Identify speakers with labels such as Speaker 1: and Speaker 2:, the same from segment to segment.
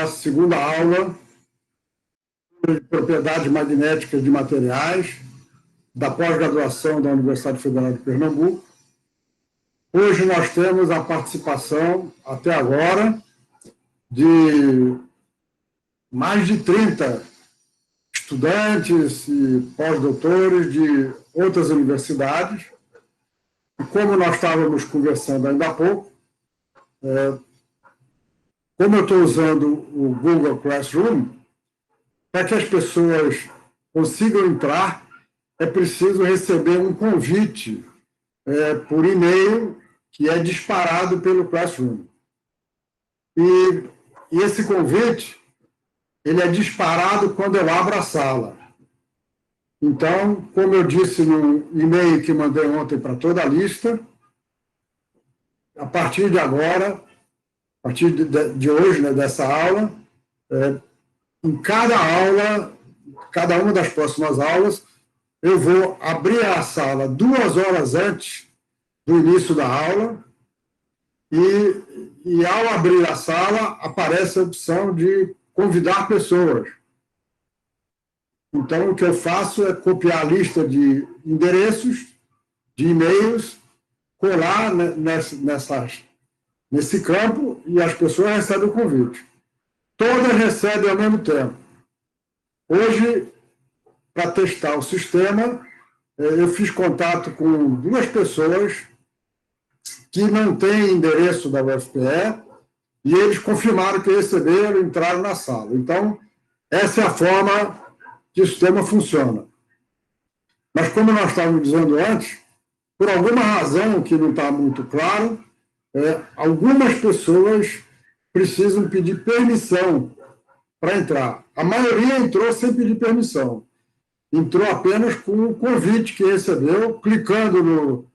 Speaker 1: nossa segunda aula de propriedades magnéticas de materiais, da pós-graduação da Universidade Federal de Pernambuco. Hoje nós temos a participação, até agora, de mais de 30 estudantes e pós-doutores de outras universidades. E como nós estávamos conversando ainda há pouco, como eu estou usando o Google Classroom, para que as pessoas consigam entrar, é preciso receber um convite por e-mail que é disparado pelo Classroom. E esse convite ele é disparado quando eu abro a sala. Então, como eu disse no e-mail que mandei ontem para toda a lista, a partir de agora, a partir de hoje, né, dessa aula, em cada aula, cada uma das próximas aulas, eu vou abrir a sala 2 horas antes do início da aula e ao abrir a sala, aparece a opção de convidar pessoas. Então, o que eu faço é copiar a lista de endereços, de e-mails, colar nesse campo e as pessoas recebem o convite. Todas recebem ao mesmo tempo. Hoje, para testar o sistema, eu fiz contato com 2 pessoas que não têm endereço da UFPE e eles confirmaram que receberam e entraram na sala. Então, essa é a forma que o sistema funciona. Mas, como nós estávamos dizendo antes, por alguma razão que não está muito claro, algumas pessoas precisam pedir permissão para entrar. A maioria entrou sem pedir permissão. Entrou apenas com o convite que recebeu, clicando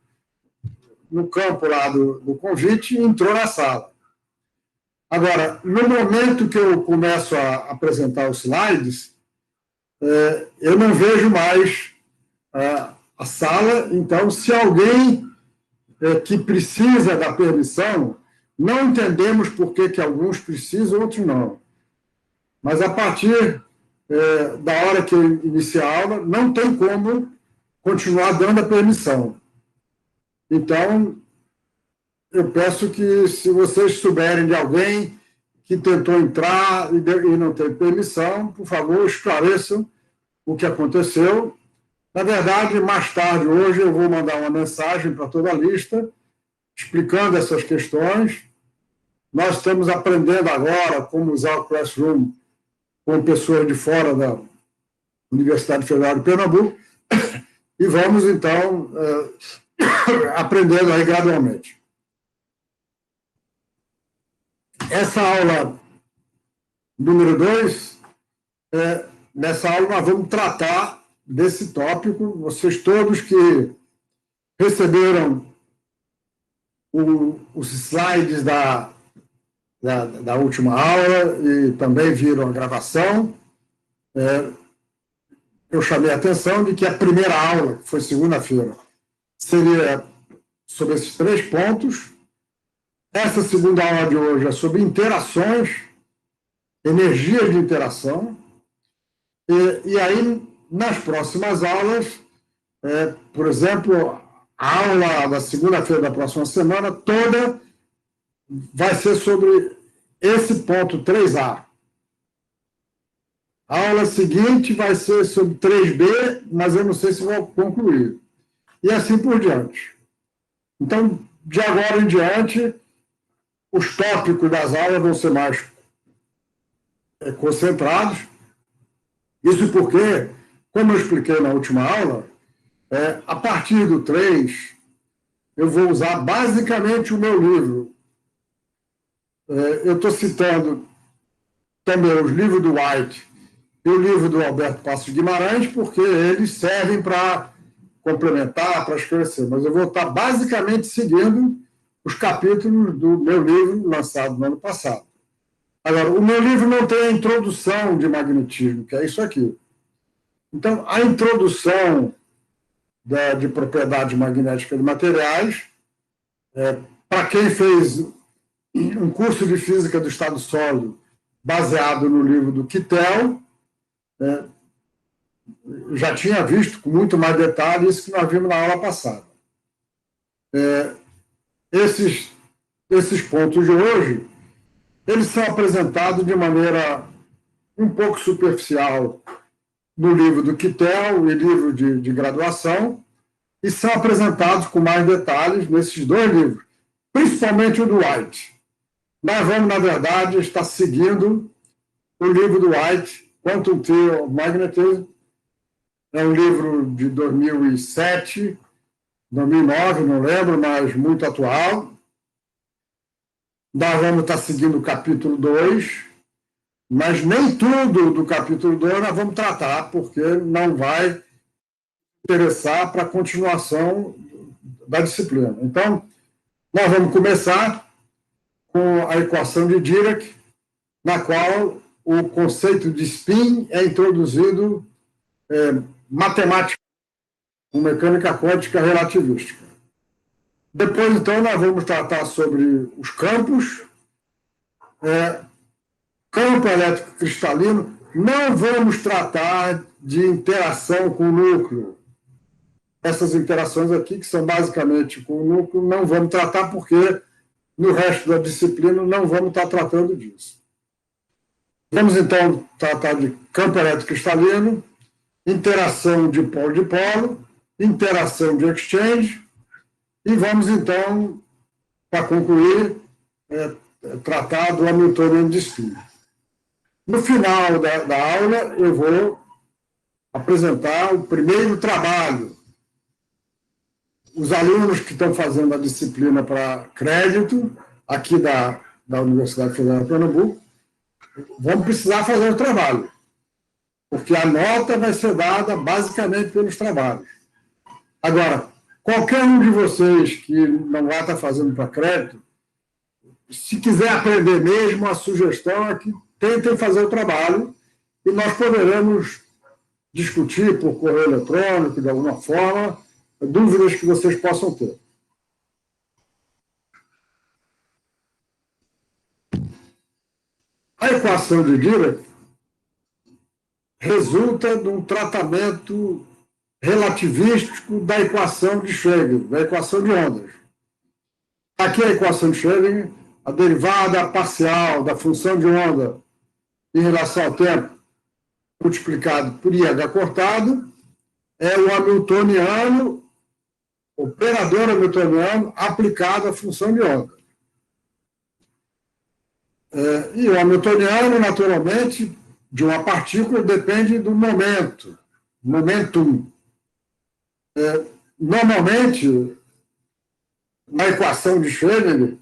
Speaker 1: no campo lá do convite e entrou na sala. Agora, no momento que eu começo a apresentar os slides, eu não vejo mais a sala. Então, se alguém que precisa da permissão, não entendemos por que alguns precisam, outros não. Mas, a partir da hora que eu iniciar a aula, não tem como continuar dando a permissão. Então, eu peço que, se vocês souberem de alguém que tentou entrar e não teve permissão, por favor, esclareçam o que aconteceu. Na verdade, mais tarde, hoje, eu vou mandar uma mensagem para toda a lista, explicando essas questões. Nós estamos aprendendo agora como usar o Classroom com pessoas de fora da Universidade Federal de Pernambuco e vamos, então, aprendendo aí gradualmente. Essa aula número 2, nessa aula nós vamos tratar desse tópico. Vocês todos que receberam os slides da última aula e também viram a gravação, eu chamei a atenção de que a primeira aula, que foi segunda-feira, seria sobre esses 3 pontos. Essa segunda aula de hoje é sobre interações, energias de interação. E aí, nas próximas aulas, por exemplo, a aula da segunda-feira da próxima semana toda vai ser sobre esse ponto 3A. A aula seguinte vai ser sobre 3B, mas eu não sei se vou concluir. E assim por diante. Então, de agora em diante, os tópicos das aulas vão ser mais concentrados. Isso porque, como eu expliquei na última aula, a partir do 3, eu vou usar basicamente o meu livro. Eu estou citando também os livros do White e o livro do Alberto Passos Guimarães, porque eles servem para complementar, para esclarecer. Mas eu vou estar basicamente seguindo os capítulos do meu livro, lançado no ano passado. Agora, o meu livro não tem a introdução de magnetismo, que é isso aqui. Então, a introdução de propriedade magnética de materiais, para quem fez um curso de física do estado sólido baseado no livro do Kittel. Já tinha visto com muito mais detalhe isso que nós vimos na aula passada. Esses pontos de hoje, eles são apresentados de maneira um pouco superficial no livro do Kittel e livro de graduação, e são apresentados com mais detalhes nesses dois livros, principalmente o do White. Nós vamos, na verdade, estar seguindo o livro do White, Quantum Theory of Magnetism. É um livro de 2007, 2009, não lembro, mas muito atual. Nós vamos estar seguindo o capítulo 2, mas nem tudo do capítulo 2 nós vamos tratar, porque não vai interessar para a continuação da disciplina. Então, nós vamos começar com a equação de Dirac, na qual o conceito de spin é introduzido matematicamente, com mecânica quântica relativística. Depois, então, nós vamos tratar sobre os campos, campo elétrico cristalino. Não vamos tratar de interação com o núcleo. Essas interações aqui, que são basicamente com o núcleo, não vamos tratar porque no resto da disciplina não vamos estar tratando disso. Vamos, então, tratar de campo elétrico cristalino, interação de polo, interação de exchange, e vamos, então, para concluir, tratar do Hamiltoniano de spin. No final da aula, eu vou apresentar o primeiro trabalho. Os alunos que estão fazendo a disciplina para crédito, aqui da Universidade Federal de Pernambuco, vão precisar fazer o trabalho, porque a nota vai ser dada basicamente pelos trabalhos. Agora, qualquer um de vocês que não vai estar fazendo para crédito, se quiser aprender mesmo, a sugestão é que tentem fazer o trabalho e nós poderemos discutir por correio eletrônico, de alguma forma, dúvidas que vocês possam ter. A equação de Dirac resulta de um tratamento relativístico da equação de Schrödinger, da equação de ondas. Aqui a equação de Schrödinger, a derivada parcial da função de onda em relação ao tempo, multiplicado por IH cortado, é o hamiltoniano, operador hamiltoniano aplicado à função de onda. E o hamiltoniano, naturalmente, de uma partícula depende do momento, momentum. Normalmente, na equação de Schrödinger,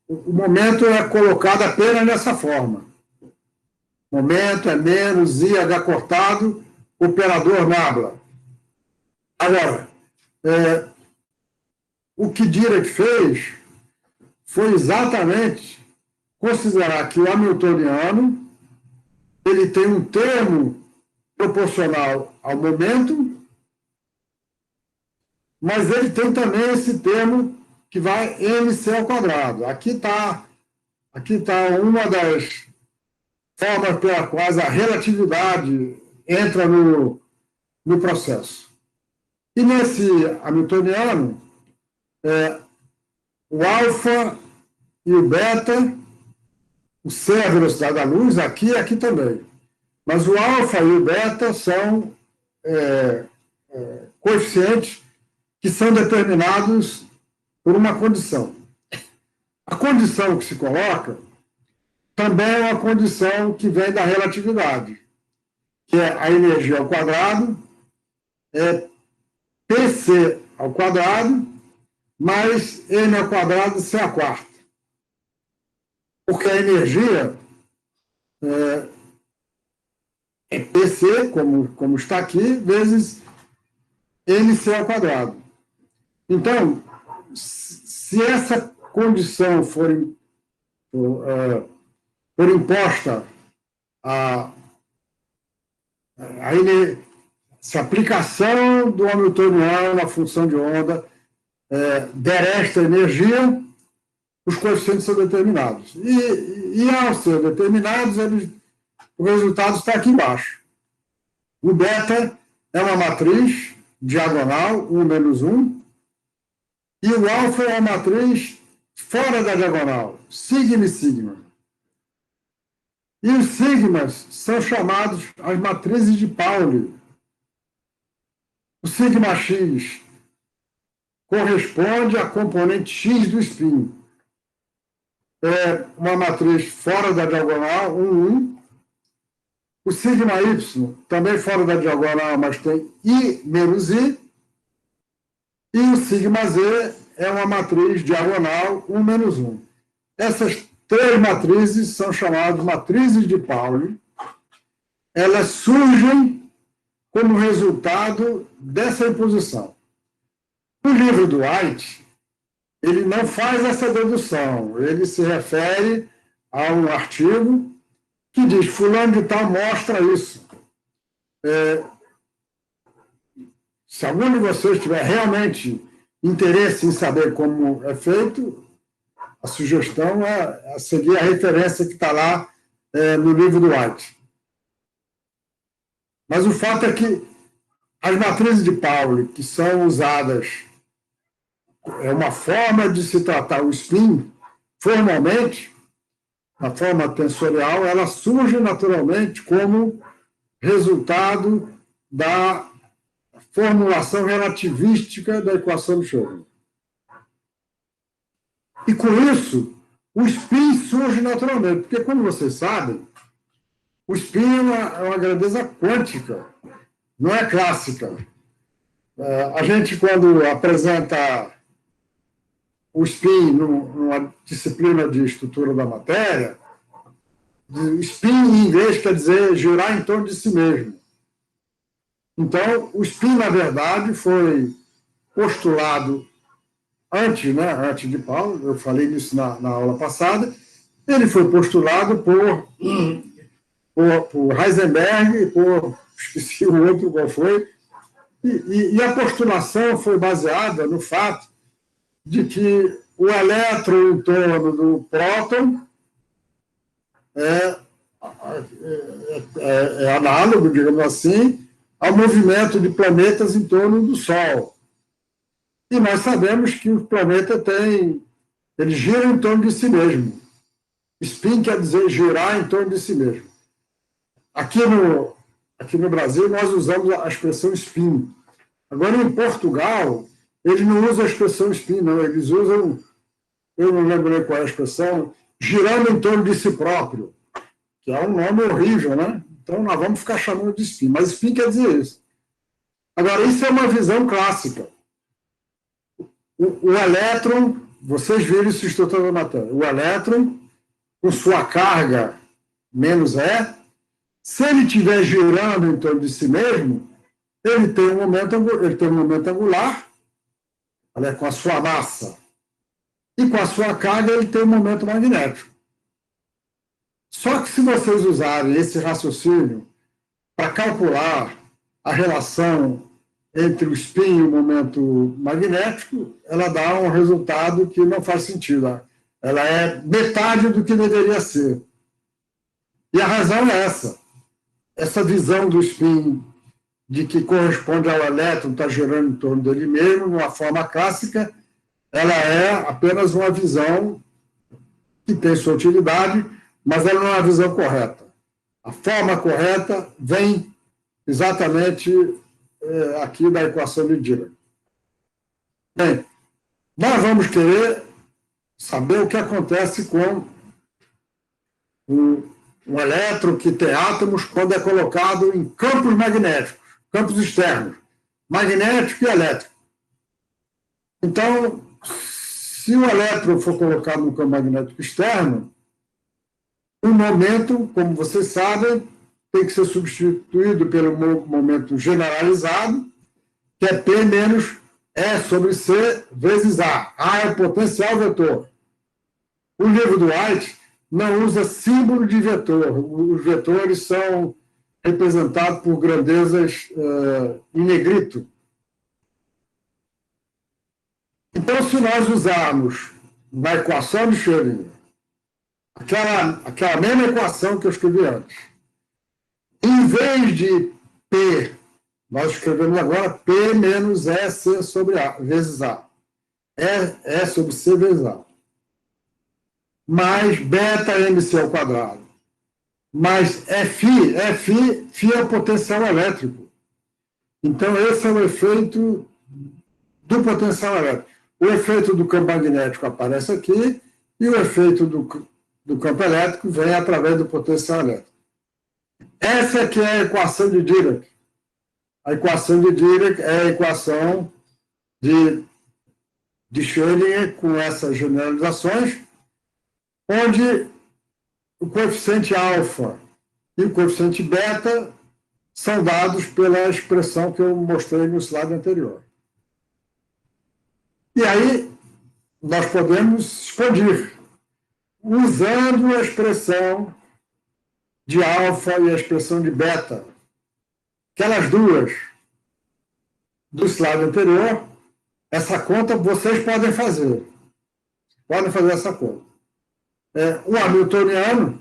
Speaker 1: o momento é colocado apenas nessa forma. Momento é menos IH cortado, operador nabla. Agora, o que Dirac fez foi exatamente considerar que o hamiltoniano ele tem um termo proporcional ao momento, mas ele tem também esse termo que vai mc ao quadrado. Aqui está uma das formas pela quais a relatividade entra no processo. E nesse hamiltoniano, o alfa e o beta, o c é a velocidade da luz, aqui e aqui também. Mas o alfa e o beta são coeficientes que são determinados por uma condição. A condição que se coloca também é uma condição que vem da relatividade, que é a energia ao quadrado, PC ao quadrado, mais M ao quadrado C à quarta. Porque a energia é PC, como está aqui, vezes MC ao quadrado. Então, se essa condição for imposta se a aplicação do hamiltoniano na função de onda der esta energia, os coeficientes são determinados. E ao ser determinados, o resultado está aqui embaixo. O beta é uma matriz diagonal, 1 menos 1, e o alfa é uma matriz fora da diagonal, sigma e sigma. E os sigmas são chamados as matrizes de Pauli. O sigma x corresponde à componente x do spin. É uma matriz fora da diagonal, 1, 1. O sigma y, também fora da diagonal, mas tem i menos i. E o sigma z é uma matriz diagonal, 1 menos 1. Essas três matrizes são chamadas matrizes de Pauli. Elas surgem como resultado dessa imposição. No livro do White, ele não faz essa dedução, ele se refere a um artigo que diz, fulano de tal mostra isso. Se algum de vocês tiver realmente interesse em saber como é feito, a sugestão é seguir a referência que está lá no livro do White. Mas o fato é que as matrizes de Pauli, que são usadas, é uma forma de se tratar o spin, formalmente, na forma tensorial, ela surge naturalmente como resultado da formulação relativística da equação de Schrödinger. E com isso, o spin surge naturalmente, porque, como vocês sabem, o spin é uma grandeza quântica, não é clássica. A gente, quando apresenta o spin numa disciplina de estrutura da matéria, spin em inglês quer dizer girar em torno de si mesmo. Então, o spin, na verdade, foi postulado antes de Pauli, eu falei isso na aula passada, ele foi postulado por Heisenberg, esqueci o outro qual foi, e a postulação foi baseada no fato de que o elétron em torno do próton é análogo, digamos assim, ao movimento de planetas em torno do Sol. E nós sabemos que o planeta ele gira em torno de si mesmo. Spin quer dizer girar em torno de si mesmo. Aqui no Brasil, nós usamos a expressão spin. Agora, em Portugal, eles não usam a expressão spin, não. Eles usam, eu não lembro nem qual é a expressão, girando em torno de si próprio, que é um nome horrível, né? Então, nós vamos ficar chamando de spin. Mas spin quer dizer isso. Agora, isso é uma visão clássica. O elétron, vocês viram isso em estrutura da matéria, o elétron, com sua carga menos E, se ele estiver girando em torno de si mesmo, ele tem um momento angular, com a sua massa, e com a sua carga ele tem um momento magnético. Só que se vocês usarem esse raciocínio para calcular a relação entre o spin e o momento magnético, ela dá um resultado que não faz sentido. Ela é metade do que deveria ser. E a razão é essa. Essa visão do spin de que corresponde ao elétron, está girando em torno dele mesmo, numa forma clássica, ela é apenas uma visão que tem sua utilidade, mas ela não é uma visão correta. A forma correta vem exatamente aqui da equação de Dirac. Bem, nós vamos querer saber o que acontece com um elétron que tem átomos quando é colocado em campos magnéticos, campos externos, magnético e elétrico. Então, se o elétron for colocado no campo magnético externo, o momento, como vocês sabem, tem que ser substituído pelo momento generalizado, que é P menos E sobre C vezes A. A é o potencial vetor. O livro do White não usa símbolo de vetor. Os vetores são representados por grandezas em negrito. Então, se nós usarmos na equação de Schrödinger, aquela mesma equação que eu escrevi antes, em vez de P, nós escrevemos agora P menos EC sobre A, vezes A. E sobre C vezes A. Mais beta MC ao quadrado. Mais Fi é o potencial elétrico. Então, esse é o efeito do potencial elétrico. O efeito do campo magnético aparece aqui e o efeito do campo elétrico vem através do potencial elétrico. Essa aqui é a equação de Dirac. A equação de Dirac é a equação de Schrödinger com essas generalizações, onde o coeficiente alfa e o coeficiente beta são dados pela expressão que eu mostrei no slide anterior. E aí, nós podemos expandir, usando a expressão de alfa e a expressão de beta, aquelas duas do slide anterior, essa conta vocês podem fazer. Podem fazer essa conta. O hamiltoniano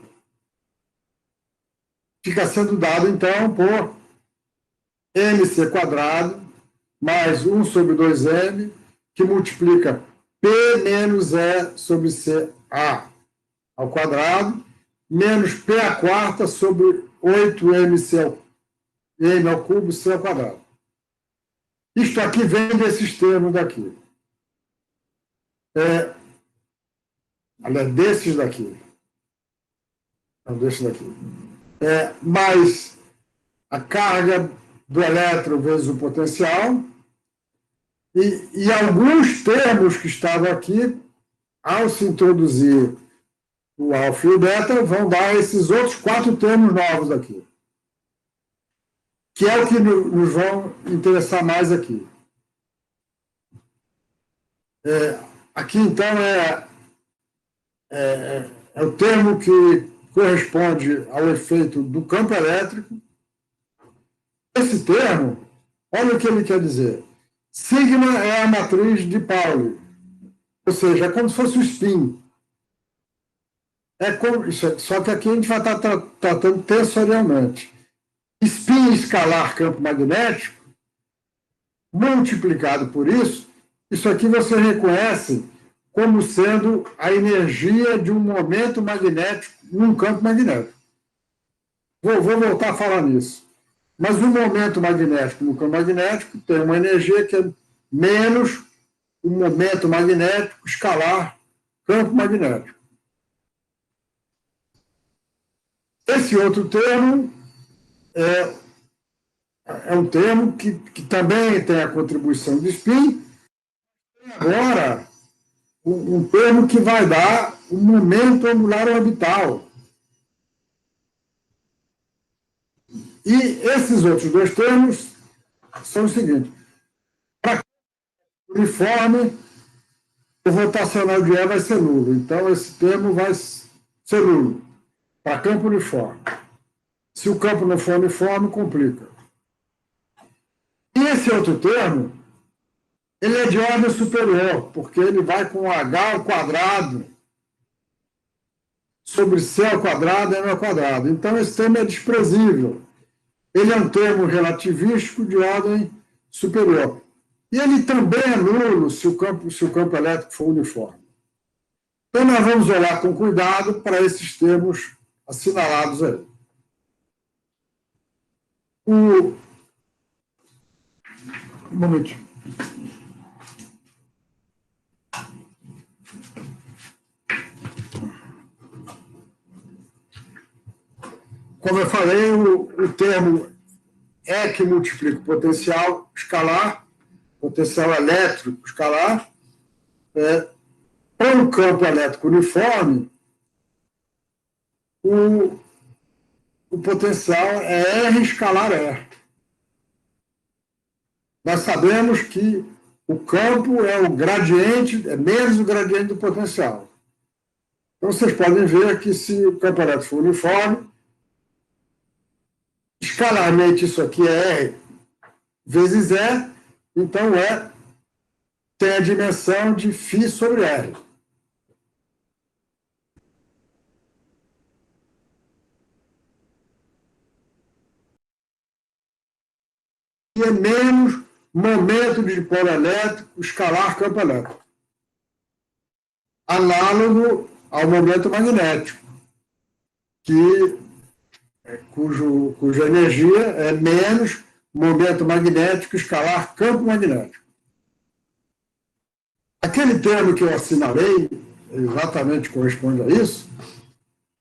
Speaker 1: fica sendo dado, então, por mc quadrado mais 1 sobre 2m, que multiplica P menos E sobre CA ao quadrado, menos P a quarta sobre 8mc m ao cubo C ao quadrado. Isto aqui vem desses termos daqui. Aliás, desses daqui. Não, desses daqui. Mais a carga do elétron vezes o potencial, e alguns termos que estavam aqui, ao se introduzir o alfa e o beta, vão dar esses outros 4 termos novos aqui, que é o que nos vão interessar mais aqui. Aqui, então, é o termo que corresponde ao efeito do campo elétrico. Esse termo, olha o que ele quer dizer. Sigma é a matriz de Pauli, ou seja, é como se fosse o spin. Só que aqui a gente vai estar tratando tensorialmente. Spin escalar campo magnético, multiplicado por isso aqui você reconhece como sendo a energia de um momento magnético num campo magnético. Vou voltar a falar nisso. Mas o momento magnético no campo magnético tem uma energia que é menos o momento magnético escalar campo magnético. Esse outro termo é um termo que também tem a contribuição de spin. Agora, um termo que vai dar o momento angular orbital. E esses outros dois termos são os seguintes. Para uniforme, o rotacional de E vai ser nulo. Então, esse termo vai ser nulo. Para campo uniforme. Se o campo não for uniforme, complica. E esse outro termo, ele é de ordem superior, porque ele vai com H ao quadrado sobre C ao quadrado M ao quadrado. Então, esse termo é desprezível. Ele é um termo relativístico de ordem superior. E ele também é nulo se o campo elétrico for uniforme. Então, nós vamos olhar com cuidado para esses termos assinalados aí. Um momentinho. Como eu falei, o termo E que multiplica o potencial escalar, potencial elétrico escalar, para um campo elétrico uniforme, o potencial é R escalar E. Nós sabemos que o campo é o gradiente, é menos o gradiente do potencial. Então, vocês podem ver que se o campo elétrico for uniforme, escalarmente isso aqui é R vezes E, então E tem a dimensão de φ sobre R. e é menos momento de dipolo elétrico escalar campo elétrico. Análogo ao momento magnético, cuja energia é menos momento magnético escalar campo magnético. Aquele termo que eu assinalei, exatamente corresponde a isso,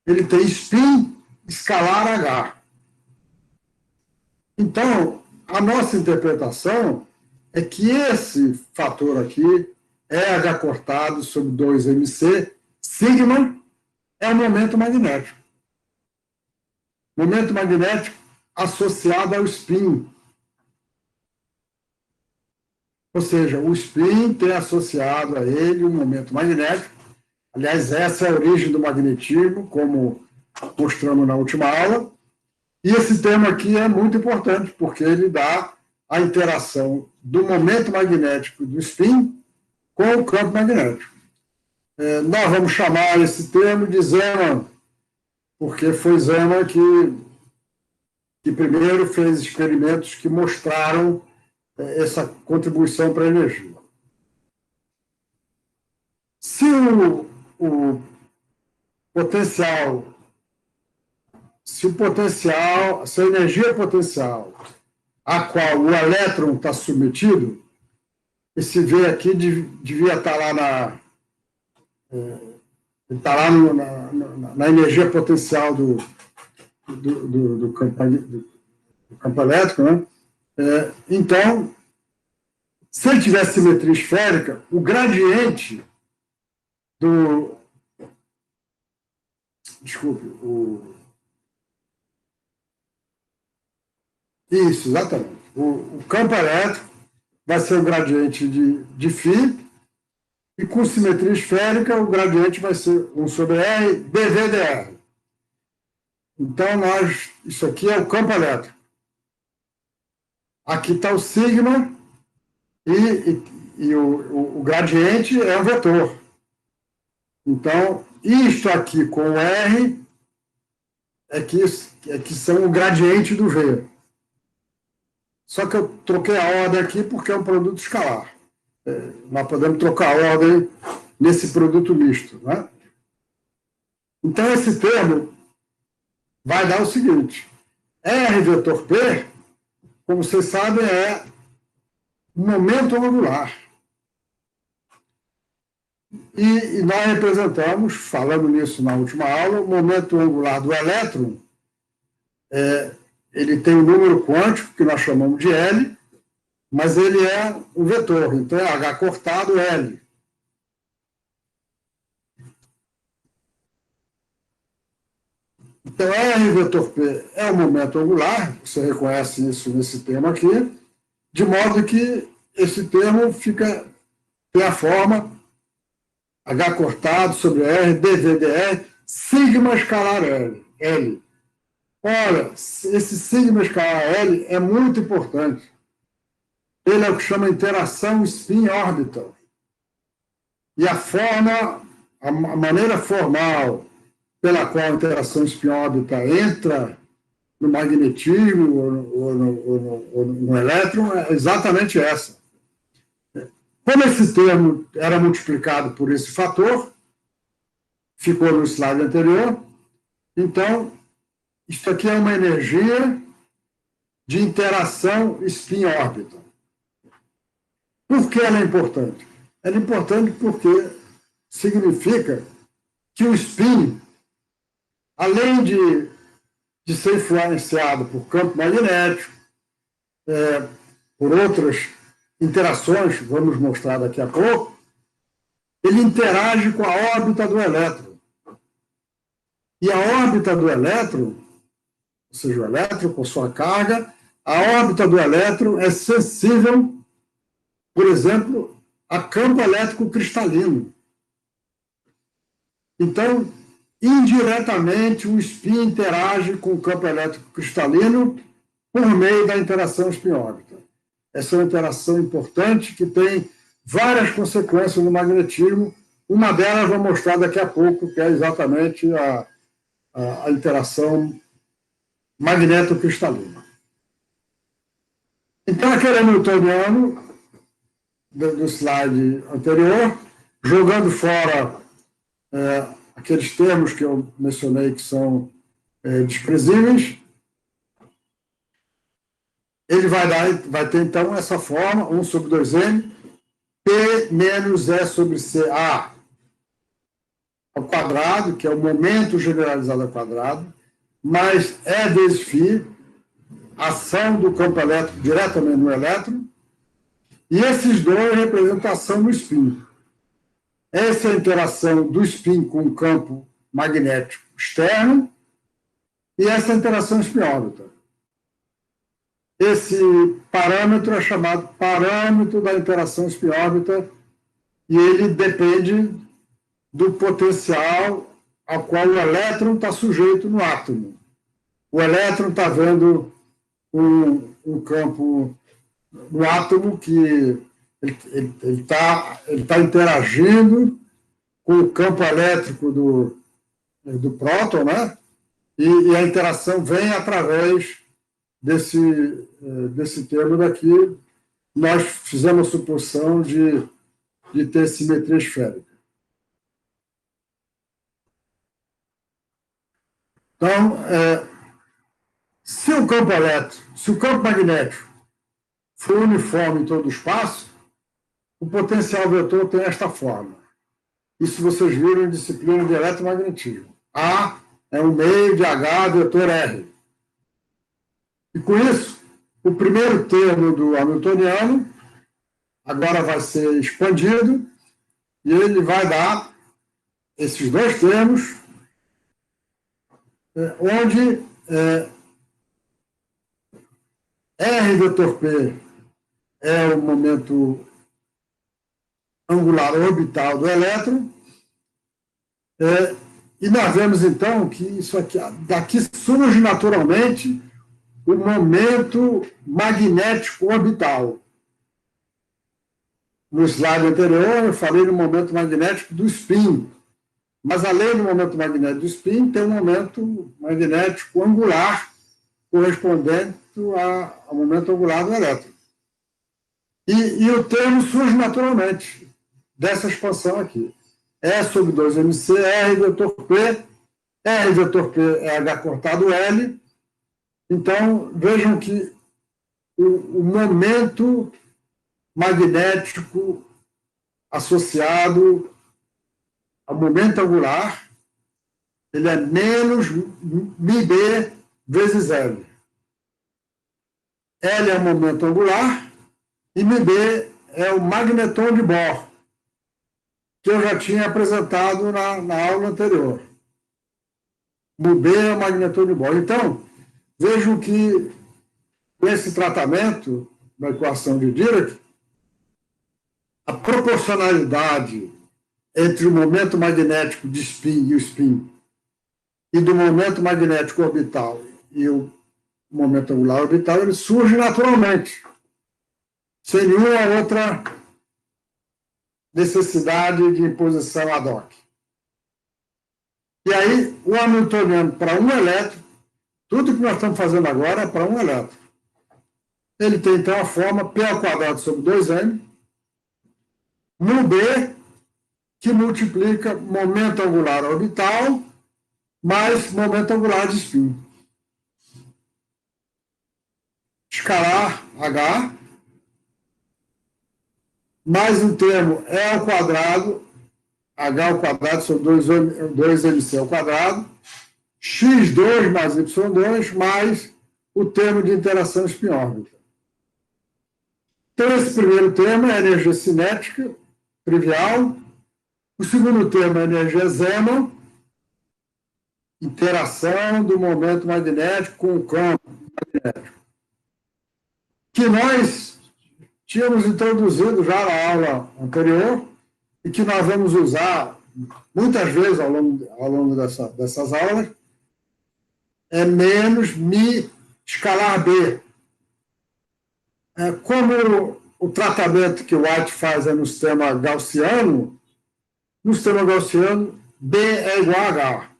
Speaker 1: ele tem spin escalar H. Então, a nossa interpretação é que esse fator aqui, H cortado sobre 2mc, sigma, é o momento magnético. Momento magnético associado ao spin. Ou seja, o spin tem associado a ele um momento magnético. Aliás, essa é a origem do magnetismo, como mostramos na última aula. E esse termo aqui é muito importante, porque ele dá a interação do momento magnético do spin com o campo magnético. Nós vamos chamar esse termo de Zeeman, porque foi Zeeman que primeiro fez experimentos que mostraram essa contribuição para a energia. Se o potencial, se a energia potencial a qual o elétron está submetido, esse V aqui devia estar lá na energia potencial do campo elétrico, né? Então, se ele tivesse simetria esférica, o gradiente do... Desculpe, Isso, exatamente. O campo elétrico vai ser o gradiente de φ, e com simetria esférica, o gradiente vai ser 1 sobre R, dV dr. Então, isso aqui é o campo elétrico. Aqui está o sigma, e o gradiente é um vetor. Então, isto aqui com o R é que são o gradiente do V. Só que eu troquei a ordem aqui porque é um produto escalar. Nós podemos trocar a ordem nesse produto misto, né? Então, esse termo vai dar o seguinte: R vetor P, como vocês sabem, é momento angular. E nós representamos, falando nisso na última aula, o momento angular do elétron, ele tem um número quântico, que nós chamamos de L, mas ele é um vetor, então é H cortado L. Então, R vetor P é o momento angular, você reconhece isso nesse termo aqui, de modo que esse termo tem a forma H cortado sobre R, dV dr, sigma escalar L. Olha, esse sigma escalar L é muito importante. Ele é o que chama interação spin-órbita. E a maneira formal pela qual a interação spin-órbita entra no magnetismo ou no elétron é exatamente essa. Como esse termo era multiplicado por esse fator, ficou no slide anterior, então, isso aqui é uma energia de interação spin-órbita. Por que ela é importante? Ela é importante porque significa que o spin, além de ser influenciado por campo magnético, por outras interações, vamos mostrar daqui a pouco, ele interage com a órbita do elétron. E a órbita do elétron, ou seja, o elétron com sua carga, a órbita do elétron é sensível, por exemplo, a campo elétrico cristalino. Então, indiretamente, o spin interage com o campo elétrico cristalino por meio da interação spin-órbita. Essa é uma interação importante que tem várias consequências no magnetismo. Uma delas eu vou mostrar daqui a pouco, que é exatamente a interação magnetocristalina. Então, aquele hamiltoniano do slide anterior, jogando fora aqueles termos que eu mencionei que são desprezíveis, ele vai ter, então, essa forma, 1 sobre 2m, P menos E sobre CA ao quadrado, que é o momento generalizado ao quadrado, mais E vezes φ, ação do campo elétrico diretamente no elétron, e esses dois representam a ação no spin. Essa é a interação do spin com o campo magnético externo, e essa é a interação spin-órbita. Esse parâmetro é chamado parâmetro da interação spin-órbita, e ele depende do potencial ao qual o elétron está sujeito no átomo. O elétron está vendo um campo no átomo que ele tá interagindo com o campo elétrico do próton, né? E a interação vem através desse termo daqui. Nós fizemos a suposição de ter simetria esférica. Então, se o campo elétrico, se o campo magnético for uniforme em todo o espaço, o potencial vetor tem esta forma. Isso vocês viram em disciplina de eletromagnetismo. A é um meio de H vetor R. E com isso, o primeiro termo do hamiltoniano agora vai ser expandido e ele vai dar esses dois termos, onde R vetor P é o momento angular orbital do elétron, e nós vemos, então, que isso aqui, daqui surge naturalmente o momento magnético orbital. No slide anterior, eu falei do momento magnético do spin, mas além do momento magnético do spin, tem um momento magnético angular correspondente ao momento angular do elétron. E o termo surge naturalmente dessa expansão aqui. E sobre 2mc, R vetor P, R vetor P é H cortado L. Então, vejam que o momento magnético associado ao momento angular, ele é menos μb vezes L. L é o momento angular e μb é o magneton de Bohr, que eu já tinha apresentado na aula anterior. μb é o magneton de Bohr. Então, vejam que nesse tratamento da equação de Dirac, a proporcionalidade entre o momento magnético de spin e o spin e do momento magnético orbital e o momento angular orbital, ele surge naturalmente, sem nenhuma outra necessidade de imposição ad hoc. E aí, o hamiltoniano para um elétron, tudo que nós estamos fazendo agora é para um elétron. Ele tem, então, a forma P ao quadrado sobre 2m, no B, que multiplica momento angular orbital mais momento angular de spin. Escalar H, mais um termo E ao quadrado, H ao quadrado sobre 2mc ao quadrado, x2 mais y2, mais o termo de interação spin-órbita. Então, esse primeiro termo é energia cinética, trivial. O segundo termo é energia Zeeman, interação do momento magnético com o campo magnético, que nós tínhamos introduzido já na aula anterior e que nós vamos usar muitas vezes ao longo dessas aulas, é menos μ escalar B. Como o tratamento que o White faz é no sistema gaussiano, B é igual a H.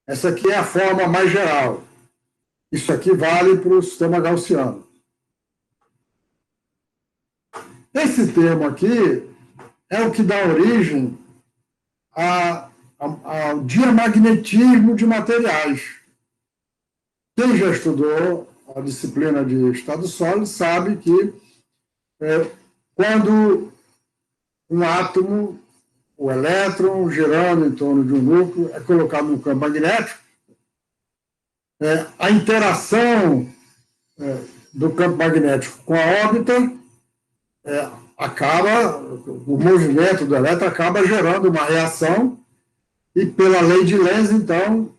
Speaker 1: Essa aqui é a forma mais geral. Isso aqui vale para o sistema gaussiano. Esse termo aqui é o que dá origem ao diamagnetismo de materiais. Quem já estudou a disciplina de estado sólido sabe que quando um átomo, o elétron, girando em torno de um núcleo, é colocado no campo magnético, a interação do campo magnético com a órbita o movimento do elétron acaba gerando uma reação e, pela lei de Lenz, então,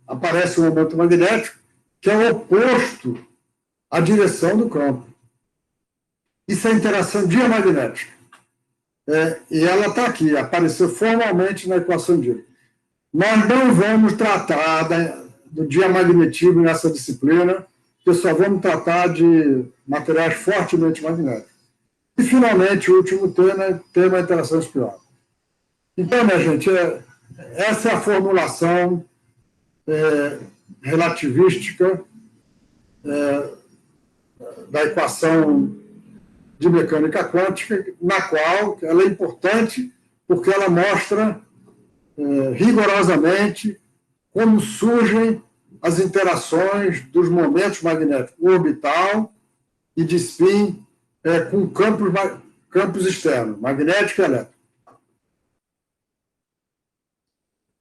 Speaker 1: aparece um momento magnético que é o oposto à direção do campo. Isso é interação diamagnética. E ela está aqui, apareceu formalmente na equação de Dirac. Nós não vamos tratar do diamagnetismo nessa disciplina, porque só vamos tratar de materiais fortemente magnéticos. E, finalmente, o último tema é a interação espiral. Então, minha gente, essa é a formulação relativística da equação de mecânica quântica, na qual ela é importante porque ela mostra rigorosamente como surgem as interações dos momentos magnéticos orbital e de spin com campos externos, magnético e elétrico.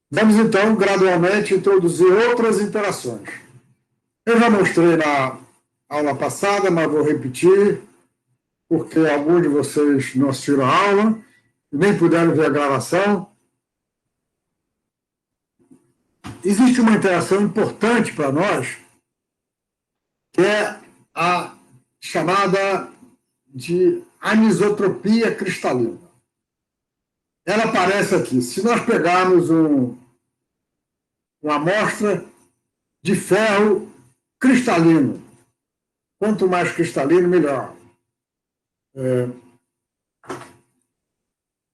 Speaker 1: Vamos, então, gradualmente introduzir outras interações. Eu já mostrei na aula passada, mas vou repetir, porque alguns de vocês não assistiram a aula, nem puderam ver a gravação. Existe uma interação importante para nós, que é a chamada de anisotropia cristalina. Ela aparece aqui. Se nós pegarmos uma amostra de ferro cristalino, quanto mais cristalino, melhor.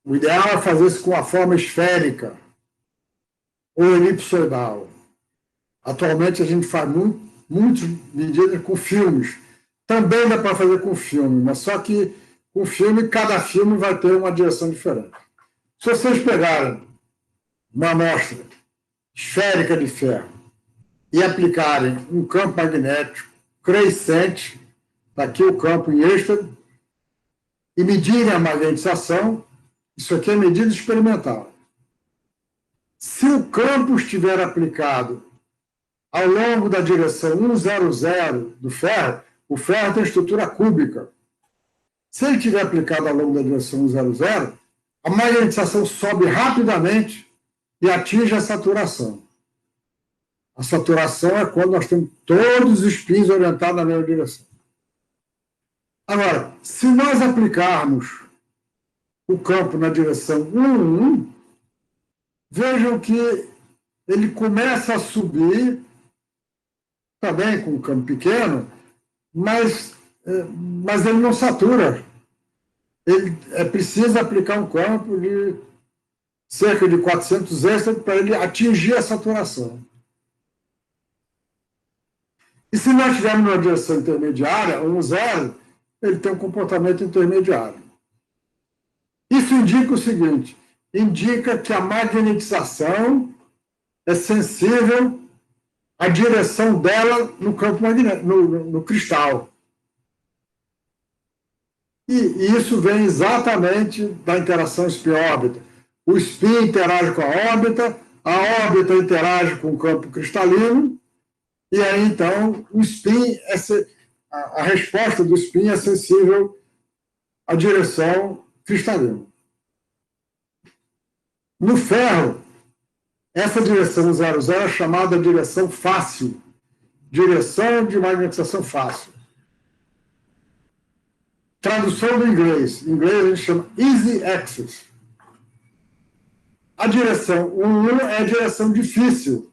Speaker 1: O ideal é fazer isso com a forma esférica ou elipsoidal. Atualmente a gente faz muitas medidas com filmes. Também dá para fazer com filme, mas só que com filme, cada filme vai ter uma direção diferente. Se vocês pegarem uma amostra esférica de ferro e aplicarem um campo magnético crescente, está aqui o campo em êxtase, e medirem a magnetização, isso aqui é medida experimental. Se o campo estiver aplicado ao longo da direção 100 do ferro, o ferro tem estrutura cúbica. Se ele estiver aplicado ao longo da direção 100, a magnetização sobe rapidamente e atinge a saturação. A saturação é quando nós temos todos os spins orientados na mesma direção. Agora, se nós aplicarmos o campo na direção 1, vejam que ele começa a subir, também com um campo pequeno, mas ele não satura. Ele precisa aplicar um campo de cerca de 400 êxtases para ele atingir a saturação. E se nós tivermos uma direção intermediária, 1,0, ele tem um comportamento intermediário. Isso indica o seguinte, indica que a magnetização é sensível à direção dela no campo magnético, no cristal. E isso vem exatamente da interação spin-órbita. O spin interage com a órbita interage com o campo cristalino, e aí, então, o spin a resposta do spin é sensível à direção cristalina. No ferro, essa direção 00 é chamada direção fácil, direção de magnetização fácil. Tradução do inglês. Em inglês a gente chama easy access. A direção 1 é a direção difícil.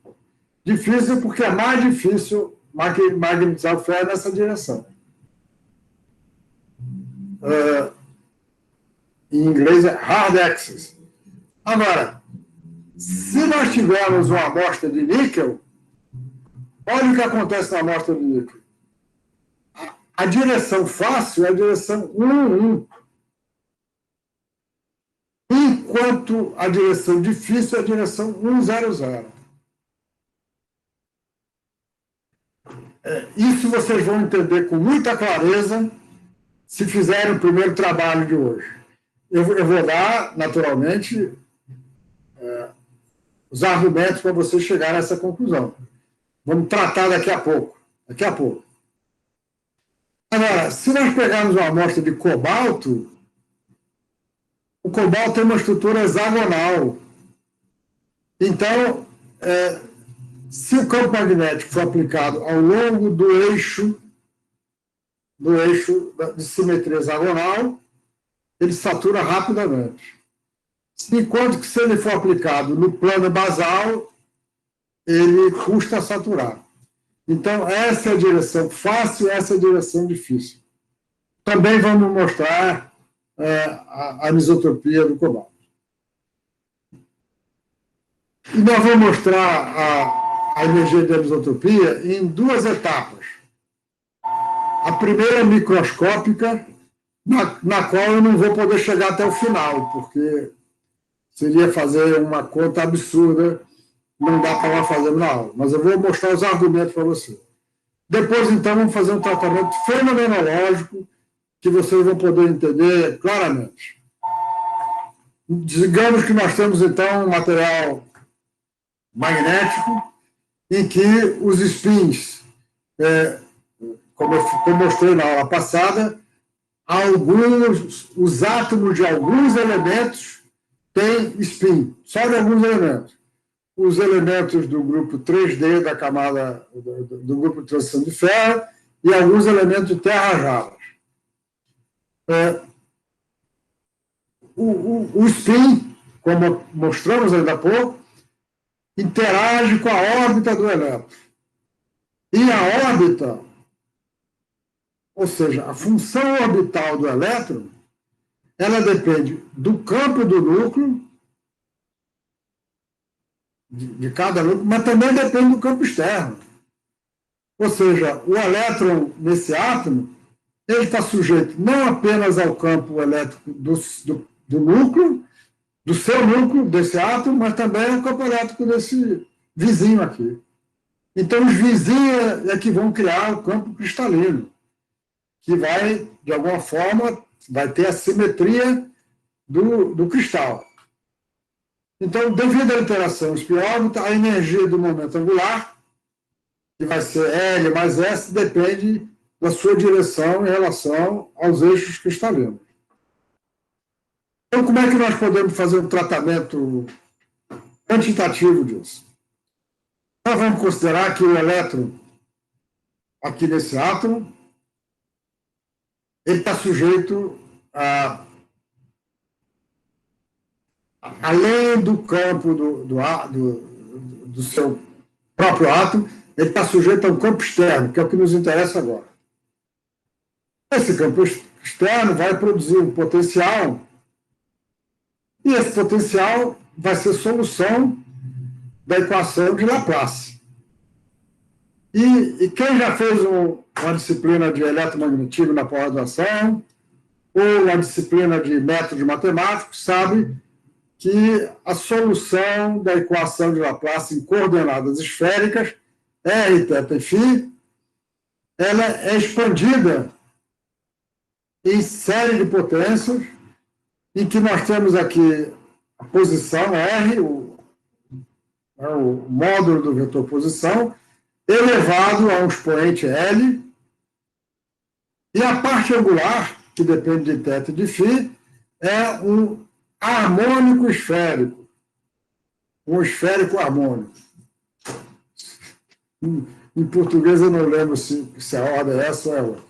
Speaker 1: Difícil porque é mais difícil magnetizar o ferro nessa direção. Em inglês é hard access. Agora, se nós tivermos uma amostra de níquel, olha o que acontece na amostra de níquel. A direção fácil é a direção 1, 1. Enquanto a direção difícil é a direção 1, 0, 0. Isso vocês vão entender com muita clareza se fizerem o primeiro trabalho de hoje. Eu vou dar, naturalmente, os argumentos para vocês chegarem a essa conclusão. Vamos tratar daqui a pouco. Daqui a pouco. Agora, se nós pegarmos uma amostra de cobalto, o cobalto tem uma estrutura hexagonal. Então, se o campo magnético for aplicado ao longo do eixo de simetria hexagonal, ele satura rapidamente. Enquanto que se ele for aplicado no plano basal, ele custa saturar. Então, essa é a direção fácil, essa é a direção difícil. Também vamos mostrar a anisotropia do cobalto. E nós vamos mostrar a energia de anisotropia em 2 etapas. A primeira é microscópica, na qual eu não vou poder chegar até o final, porque seria fazer uma conta absurda, não dá para nós fazermos na aula. Mas eu vou mostrar os argumentos para você. Depois, então, vamos fazer um tratamento fenomenológico que vocês vão poder entender claramente. Digamos que nós temos, então, um material magnético em que os spins, como eu mostrei na aula passada, os átomos de alguns elementos têm spin, só de alguns elementos. Os elementos do grupo 3D da camada do grupo de transição de ferro e alguns elementos de terra raras. O spin, como mostramos ainda há pouco, interage com a órbita do elétron. E a órbita, ou seja, a função orbital do elétron, ela depende do campo do núcleo, de cada núcleo, mas também depende do campo externo. Ou seja, o elétron nesse átomo, ele está sujeito não apenas ao campo elétrico do núcleo, do seu núcleo, desse átomo, mas também ao campo elétrico desse vizinho aqui. Então, os vizinhos é que vão criar o campo cristalino, que vai, de alguma forma, vai ter a simetria do cristal. Então, devido à interação spin-órbita, a energia do momento angular, que vai ser L mais S, depende da sua direção em relação aos eixos cristalinos. Então, como é que nós podemos fazer um tratamento quantitativo disso? Nós vamos considerar que o elétron, aqui nesse átomo, ele está sujeito a, além do campo do seu próprio átomo, ele está sujeito a um campo externo, que é o que nos interessa agora. Esse campo externo vai produzir um potencial, e esse potencial vai ser solução da equação de Laplace. E quem já fez uma disciplina de eletromagnetismo na pós-graduação, ou uma disciplina de métodos matemáticos, sabe que a solução da equação de Laplace em coordenadas esféricas, R, θ e φ, ela é expandida em série de potências, em que nós temos aqui a posição R, o módulo do vetor posição, elevado a um expoente L, e a parte angular, que depende de θ e de φ, é um harmônico esférico. Um esférico harmônico. Em português eu não lembro se a ordem é essa ou é outra.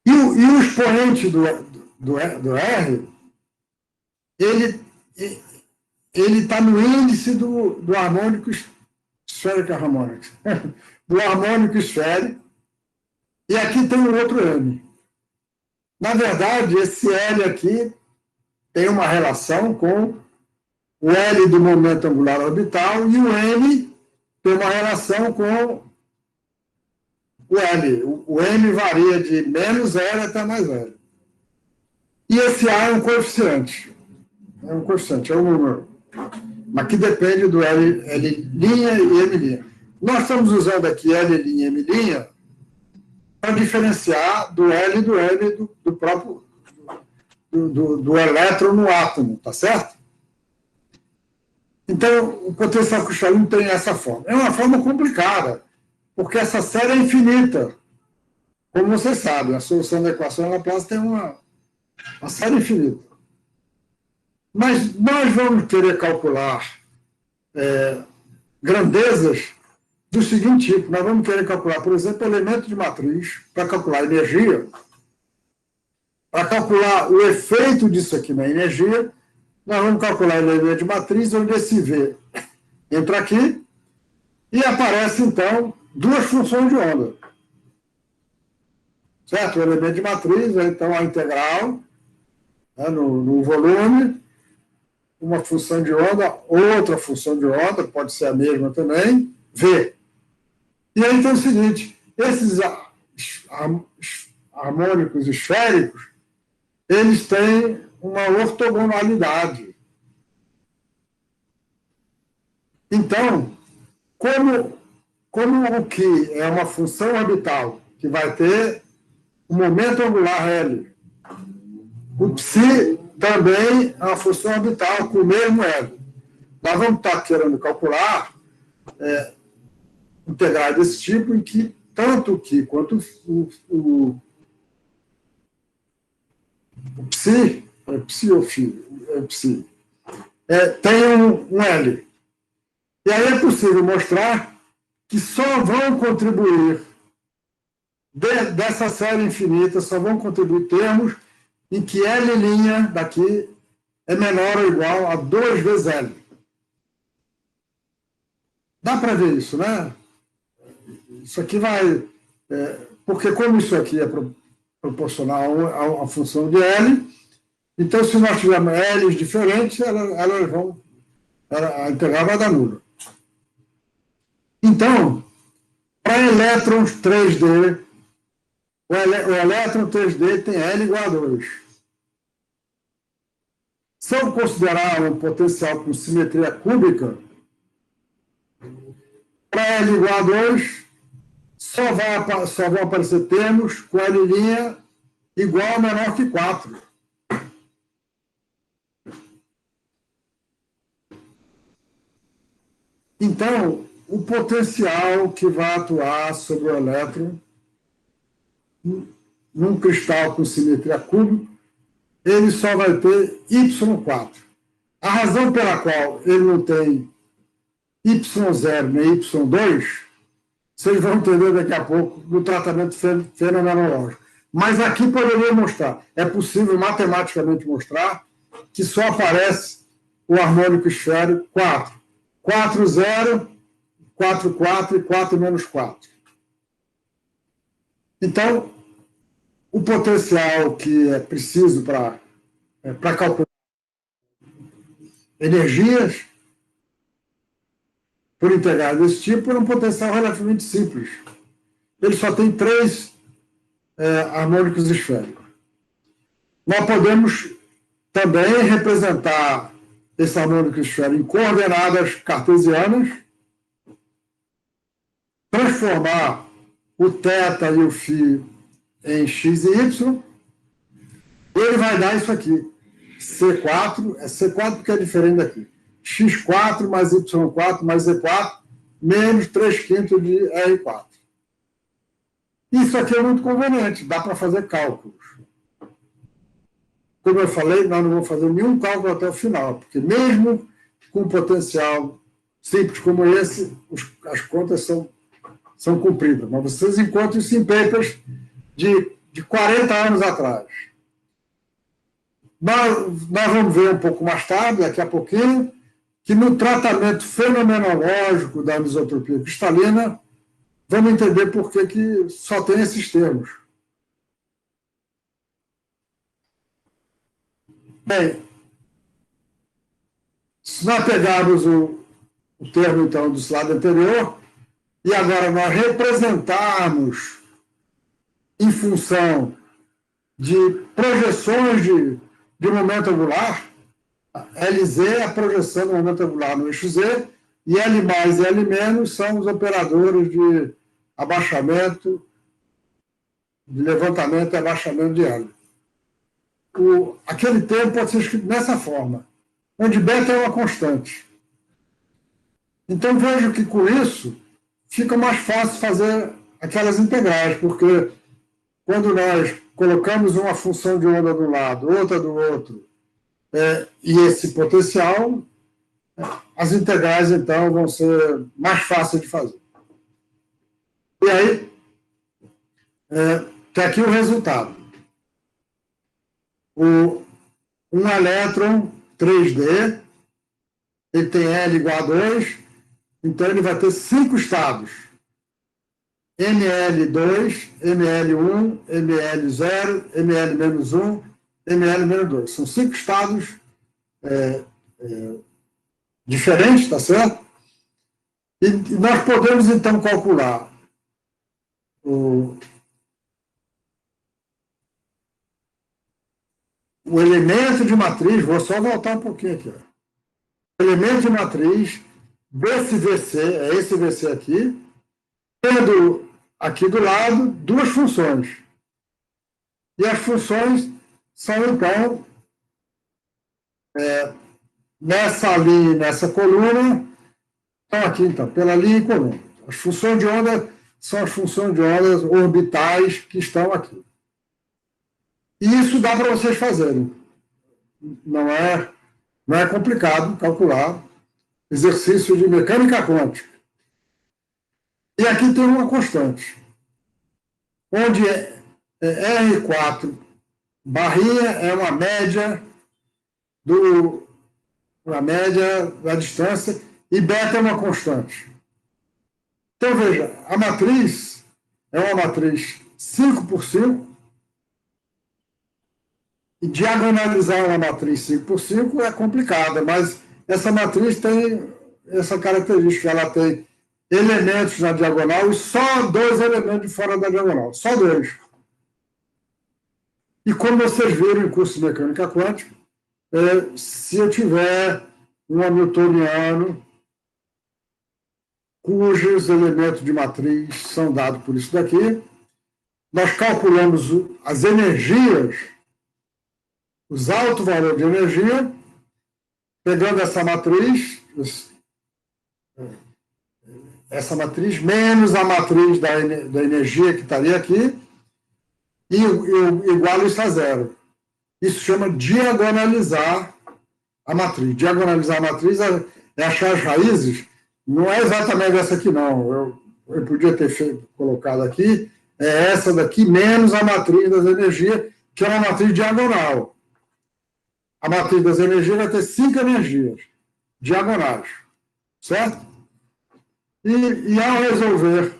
Speaker 1: E o expoente do R, ele está no índice do harmônico esférico harmônico. Do harmônico esférico. E aqui tem um outro M. Na verdade, esse L aqui tem uma relação com o L do momento angular orbital e o M tem uma relação com o L. O M varia de menos L até mais L. E esse A é um coeficiente. É um coeficiente, é um número. Mas que depende do L', L' e M'. Nós estamos usando aqui L' e M' para diferenciar do L e do M do próprio do elétron no átomo, tá certo? Então, o potencial cristalino tem essa forma. É uma forma complicada, porque essa série é infinita. Como vocês sabem, a solução da equação de Laplace tem uma série infinita. Mas nós vamos querer calcular grandezas do seguinte tipo. Nós vamos querer calcular, por exemplo, elemento de matriz, para calcular energia, para calcular o efeito disso aqui na energia. Nós vamos calcular elemento de matriz, onde esse V entra aqui e aparece, então, duas funções de onda. Certo? O elemento de matriz, então, a integral, né, no volume, uma função de onda, outra função de onda, pode ser a mesma também, V. E aí, então, é o seguinte, esses harmônicos esféricos, eles têm uma ortogonalidade. Então, como o que é uma função orbital, que vai ter um momento angular L, o psi também é uma função orbital com o mesmo L. Nós vamos estar querendo calcular integrais desse tipo, em que tanto o que quanto o psi, psi ou phi, psi, tem um L. E aí é possível mostrar que só vão contribuir dessa série infinita, só vão contribuir termos em que L' daqui é menor ou igual a 2 vezes L. Dá para ver isso, né? Isso aqui vai... porque como isso aqui é proporcional a uma função de L, então se nós tivermos L's diferentes, elas vão... a integral vai dar nula. Então, para elétrons 3D, o elétron 3D tem L igual a 2. Se eu considerar um potencial com simetria cúbica, para L igual a 2, só vão aparecer termos com L' igual ou menor que 4. Então, o potencial que vai atuar sobre o elétron num cristal com simetria cúbica, ele só vai ter Y4. A razão pela qual ele não tem Y0 nem Y2, vocês vão entender daqui a pouco no tratamento fenomenológico. Mas aqui poderia mostrar, é possível matematicamente mostrar que só aparece o harmônico esférico 4. 4, 0, 4, 4 e 4 menos 4. Então, o potencial que é preciso para calcular energias por integrais desse tipo é um potencial relativamente simples. Ele só tem 3 harmônicos esféricos. Nós podemos também representar esse harmônico esférico em coordenadas cartesianas, transformar o θ e o φ em x e y, e ele vai dar isso aqui. C4, C4 porque é diferente daqui. X4 mais Y4 mais Z4 menos 3/5 de R4. Isso aqui é muito conveniente, dá para fazer cálculos. Como eu falei, nós não vamos fazer nenhum cálculo até o final, porque mesmo com um potencial simples como esse, as contas são cumpridas. Mas vocês encontram isso em papers de 40 anos atrás. Nós vamos ver um pouco mais tarde, daqui a pouquinho, que no tratamento fenomenológico da anisotropia cristalina, vamos entender por que só tem esses termos. Bem, se nós pegarmos o termo, então, do slide anterior, e agora nós representarmos em função de projeções de momento angular. LZ é a projeção do momento angular no eixo Z, e L mais e L menos são os operadores de abaixamento, de levantamento e abaixamento de L. Aquele termo pode ser escrito dessa forma, onde beta é uma constante. Então, vejo que com isso fica mais fácil fazer aquelas integrais, porque quando nós colocamos uma função de onda de um lado, outra do outro, e esse potencial, as integrais, então, vão ser mais fáceis de fazer. E aí, tem aqui o resultado. Um elétron 3D, ele tem L igual a 2, então ele vai ter 5 estados. ML2, ML1, ML0, ML-1, ML-2. São 5 estados diferentes, tá certo? E nós podemos, então, calcular o elemento de matriz, vou só voltar um pouquinho aqui. Ó. O elemento de matriz desse VC, é esse VC aqui, tendo aqui do lado duas funções. E as funções são, então, nessa linha e nessa coluna, estão aqui, então, pela linha e coluna. As funções de onda são as funções de ondas orbitais que estão aqui. E isso dá para vocês fazerem. Não é complicado calcular. Exercício de mecânica quântica. E aqui tem uma constante, onde R4 barrinha é uma média da distância e beta é uma constante. Então, veja, a matriz é uma matriz 5 por 5, e diagonalizar uma matriz 5 por 5 é complicada, mas essa matriz tem essa característica, ela tem elementos na diagonal e só 2 elementos de fora da diagonal, só 2. E como vocês viram em curso de mecânica quântica, se eu tiver um hamiltoniano cujos elementos de matriz são dados por isso daqui, nós calculamos as energias, os altos valores de energia, pegando essa matriz menos a matriz da energia que estaria aqui, e igualo isso a zero. Isso chama diagonalizar a matriz. Diagonalizar a matriz é achar as raízes. Não é exatamente essa aqui, não. Eu podia ter colocado aqui, é essa daqui menos a matriz das energias, que é uma matriz diagonal. A matriz das energias vai ter 5 energias diagonais, certo? E ao resolver,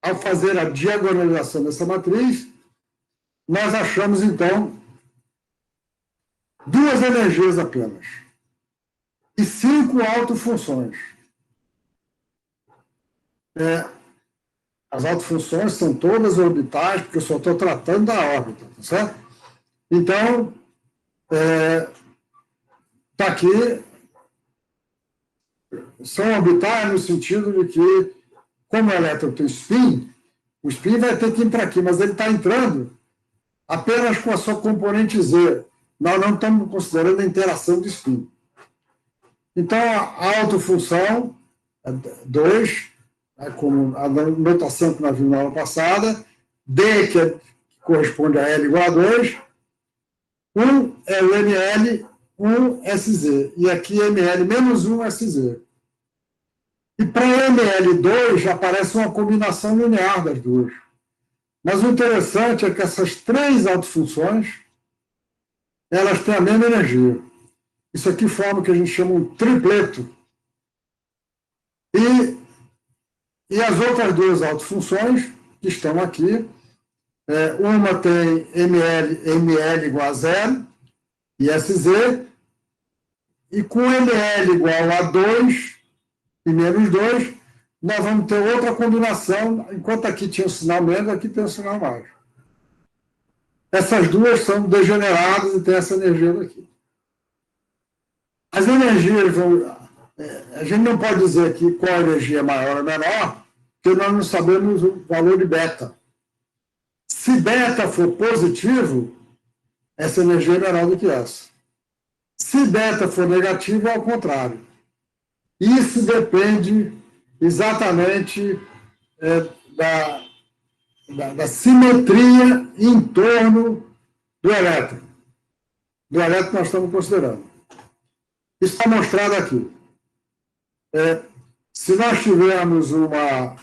Speaker 1: ao fazer a diagonalização dessa matriz, nós achamos, então, 2 energias apenas e 5 autofunções. As autofunções são todas orbitais, porque eu só estou tratando da órbita, tá certo? Então, está aqui, são orbitais no sentido de que, como o elétron tem spin, o spin vai ter que ir para aqui, mas ele está entrando apenas com a sua componente Z. Nós não estamos considerando a interação de spin. Então, a autofunção, 2, como a notação que nós vimos na aula passada, D, que corresponde a L igual a 2, 1 é o ML, 1 SZ, e aqui ML menos 1 SZ. E para ML2 já aparece uma combinação linear das duas. Mas o interessante é que essas 3 autofunções, elas têm a mesma energia. Isso aqui forma o que a gente chama um tripleto. E as outras 2 autofunções, que estão aqui, uma tem ML igual a 0, e SZ, e com ML igual a 2, e menos 2, nós vamos ter outra combinação, enquanto aqui tinha o sinal menos, aqui tem o sinal mais. Essas duas são degeneradas e tem essa energia daqui. As energias vão... A gente não pode dizer aqui qual energia é maior ou menor, porque nós não sabemos o valor de beta. Se beta for positivo, essa energia é menor do que essa. Se beta for negativo, é ao contrário. Isso depende exatamente da simetria em torno do elétron. Do elétron que nós estamos considerando. Isso está mostrado aqui. Se nós tivermos uma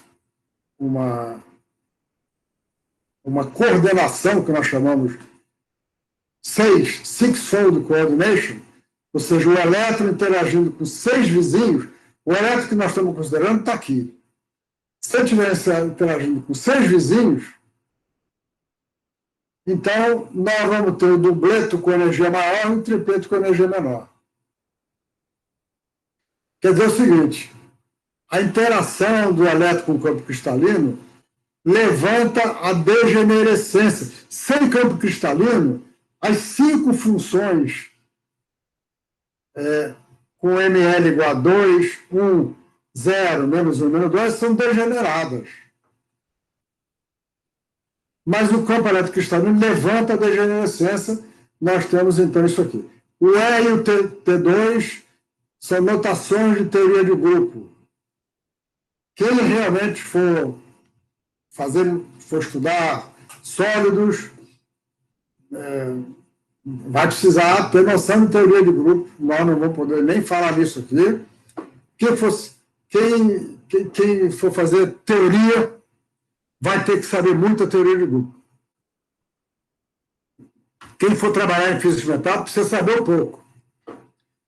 Speaker 1: coordenação que nós chamamos six-fold coordination, ou seja, o elétron interagindo com 6 vizinhos, o elétron que nós estamos considerando está aqui. Se ele estiver interagindo com 6 vizinhos, então nós vamos ter o dubleto com energia maior e o tripleto com energia menor. Quer dizer o seguinte, a interação do elétron com o campo cristalino levanta a degenerescência. Sem campo cristalino, as 5 funções com ml igual a 2, 1, 0, menos 1, menos 2, são degeneradas. Mas o campo eletrocristalino levanta a degenerescência, nós temos então isso aqui. O E e o T2 são notações de teoria de grupo. Quem realmente for estudar sólidos, vai precisar ter noção de teoria de grupo. Nós não vamos poder nem falar nisso aqui. Quem for fazer teoria vai ter que saber muita teoria de grupo. Quem for trabalhar em física experimental precisa saber um pouco,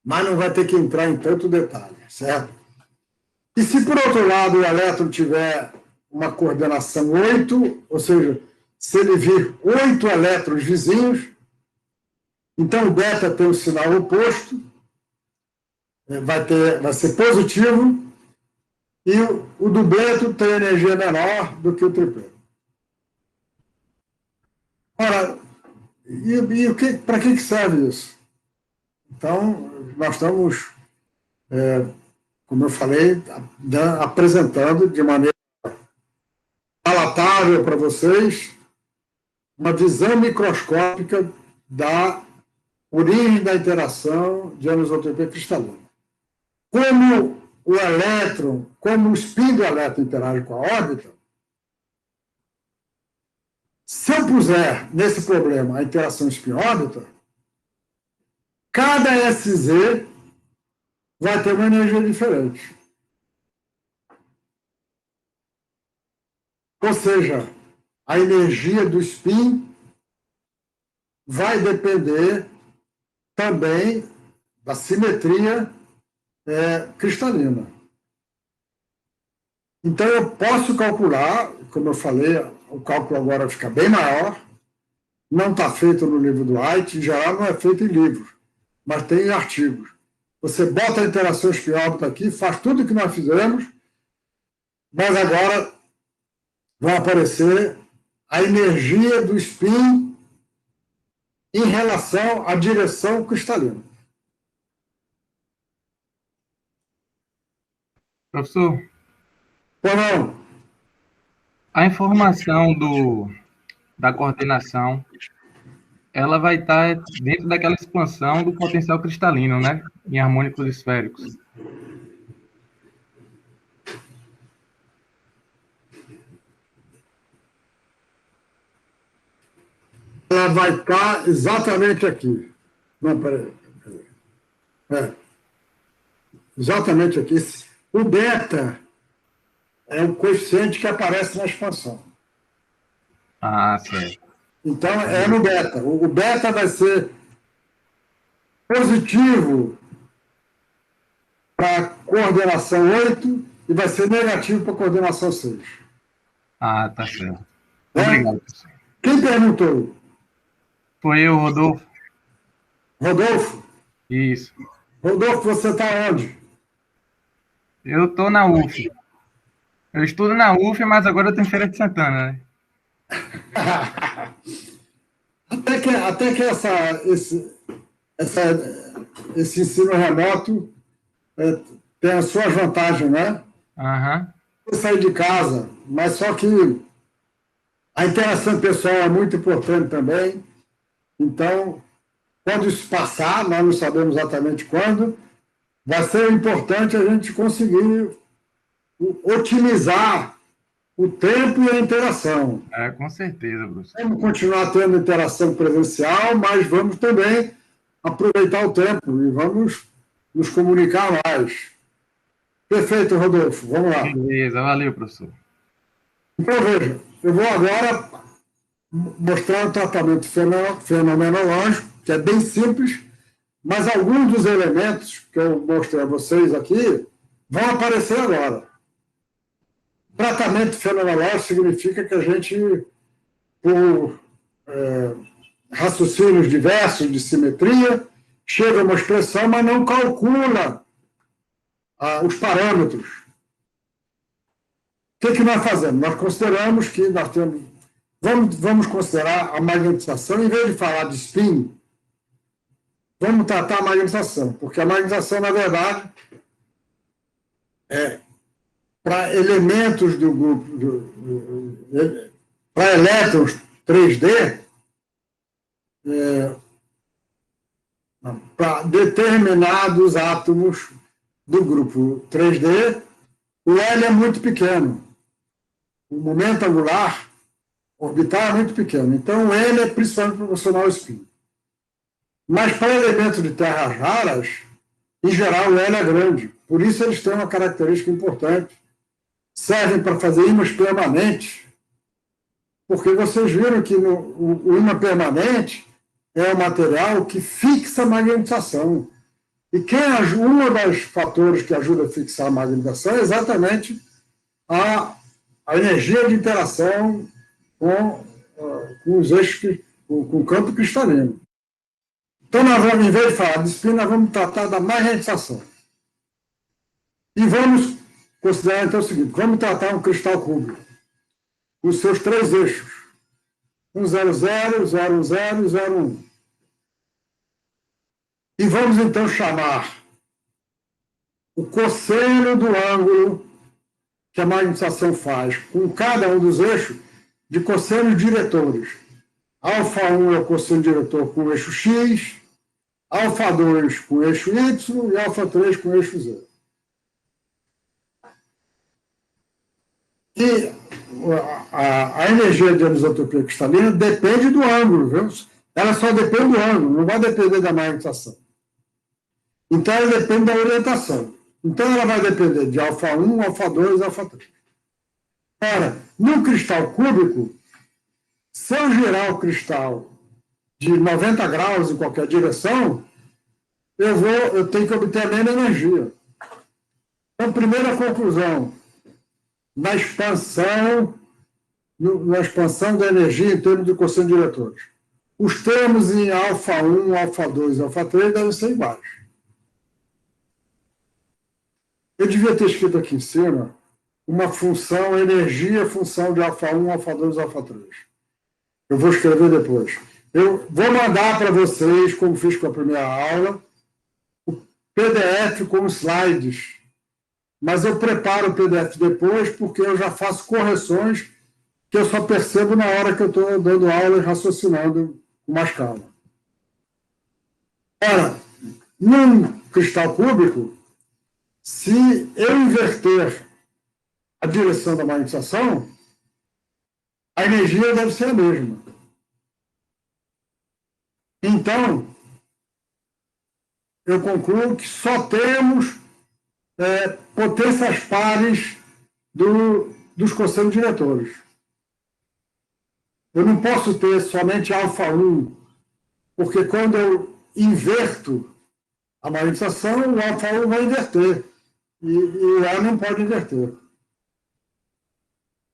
Speaker 1: mas não vai ter que entrar em tanto detalhe, certo? E se, por outro lado, o elétron tiver uma coordenação 8, ou seja, se ele vir 8 elétrons vizinhos, então o beta tem um sinal oposto, vai ser positivo, e o dubleto tem energia menor do que o tripleto. Ora, para que serve isso? Então, nós estamos, como eu falei, apresentando de maneira palatável para vocês uma visão microscópica da origem da interação de anisotropia cristalina. Como o elétron, como o spin do elétron interage com a órbita, se eu puser nesse problema a interação spin-órbita, cada SZ vai ter uma energia diferente. Ou seja, a energia do spin vai depender também da simetria cristalina. Então, eu posso calcular, como eu falei, o cálculo agora fica bem maior, não está feito no livro do White, em geral não é feito em livros, mas tem em artigos. Você bota a interação spin-órbita aqui, faz tudo o que nós fizemos, mas agora vai aparecer a energia do spin em relação à direção cristalina.
Speaker 2: Professor,
Speaker 1: Não.
Speaker 2: a informação da coordenação, ela vai estar dentro daquela expansão do potencial cristalino, né? Em harmônicos esféricos.
Speaker 1: Ela vai estar exatamente aqui. Não, peraí. Exatamente aqui. O beta é o coeficiente que aparece na expansão.
Speaker 2: Ah, certo.
Speaker 1: Então, é no beta. O beta vai ser positivo para a coordenação 8 e vai ser negativo para a coordenação 6.
Speaker 2: Ah, tá certo. Obrigado, professor.
Speaker 1: Quem perguntou?
Speaker 2: Foi eu, Rodolfo.
Speaker 1: Rodolfo?
Speaker 2: Isso.
Speaker 1: Rodolfo, você está onde?
Speaker 2: Eu estou na UF. Eu estudo na UF, mas agora eu estou em Feira de Santana, né?
Speaker 1: Até que esse ensino remoto tem as suas vantagens, né?
Speaker 2: Aham.
Speaker 1: Eu sair de casa, mas só que a interação pessoal é muito importante também. Então, quando isso passar, nós não sabemos exatamente quando, vai ser importante a gente conseguir otimizar o tempo e a interação.
Speaker 2: Com certeza, Bruce.
Speaker 1: Vamos continuar tendo interação presencial, mas vamos também aproveitar o tempo e vamos nos comunicar mais. Perfeito, Rodolfo. Vamos lá.
Speaker 2: Beleza, valeu, professor.
Speaker 1: Então, veja, eu vou agora mostrar um tratamento fenomenológico, que é bem simples, mas alguns dos elementos que eu mostrei a vocês aqui vão aparecer agora. Tratamento fenomenológico significa que a gente, por raciocínios diversos de simetria, chega a uma expressão, mas não calcula os parâmetros. O que nós fazemos? Nós consideramos que nós temos. Vamos considerar a magnetização, em vez de falar de spin, vamos tratar a magnetização, porque a magnetização, na verdade, é para elementos do grupo, para elétrons 3D, para determinados átomos do grupo 3D, o L é muito pequeno. O momento angular orbital é muito pequeno. Então, o L é principalmente proporcional ao spin. Mas para elementos de terras raras, em geral, o L é grande. Por isso, eles têm uma característica importante. Servem para fazer ímãs permanentes, porque vocês viram que o ímã permanente é um material que fixa a magnetização. E um dos fatores que ajuda a fixar a magnetização é exatamente a energia de interação com os eixos, com o campo cristalino. Então, nós vamos, em vez de falar de spin, nós vamos tratar da magnetização. E vamos considerar, então, o seguinte: vamos tratar um cristal cúbico, com os seus 3 eixos: 1, 0, 0, 0, 0 e 0, 1. E vamos, então, chamar o cosseno do ângulo que a magnetização faz com cada um dos eixos de cossenos diretores. Alfa1 é o cosseno diretor com o eixo X, alfa2 com o eixo Y e alfa3 com o eixo Z. E a energia de anisotropia cristalina depende do ângulo, viu? Ela só depende do ângulo, não vai depender da magnetização. Então, ela depende da orientação. Então, ela vai depender de alfa1, alfa2 e alfa3. Ora, num cristal cúbico, se eu girar o cristal de 90 graus em qualquer direção, eu tenho que obter a mesma energia. Então, primeira conclusão: na expansão da energia em termos de cosseno diretores, os termos em alfa1, alfa2 e alfa3 devem ser iguais. Eu devia ter escrito aqui em cima uma função energia, função de alfa1, alfa2 e alfa3. Eu vou escrever depois. Eu vou mandar para vocês, como fiz com a primeira aula, o PDF com os slides. Mas eu preparo o PDF depois, porque eu já faço correções que eu só percebo na hora que eu estou dando aula e raciocinando com mais calma. Ora, num cristal cúbico, se eu inverter a direção da magnetização, a energia deve ser a mesma. Então, eu concluo que só temos potências pares dos cossenos diretores. Eu não posso ter somente alfa1, porque quando eu inverto a magnetização, o alfa1 vai inverter. E o A não pode inverter.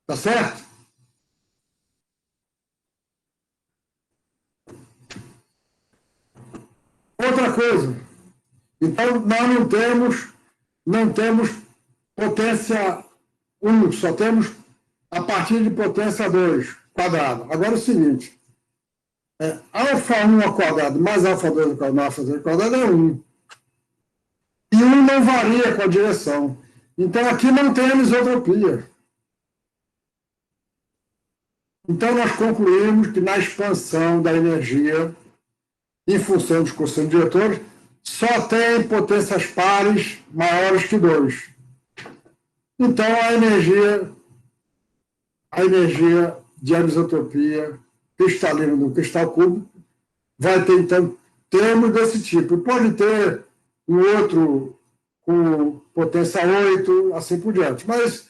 Speaker 1: Tá certo? Outra coisa. Então, nós não temos potência 1, só temos a partir de potência 2 quadrado. Agora é o seguinte, α1 ao quadrado mais α2 ao quadrado mais α2 ao quadrado é 1. E 1 não varia com a direção. Então, aqui não tem anisotropia. Então, nós concluímos que na expansão da energia, em função dos cossenos diretores, só tem potências pares maiores que 2. Então, a energia de anisotropia cristalina do cristal cúbico vai ter, então, termos desse tipo. Pode ter um outro com potência 8, assim por diante. Mas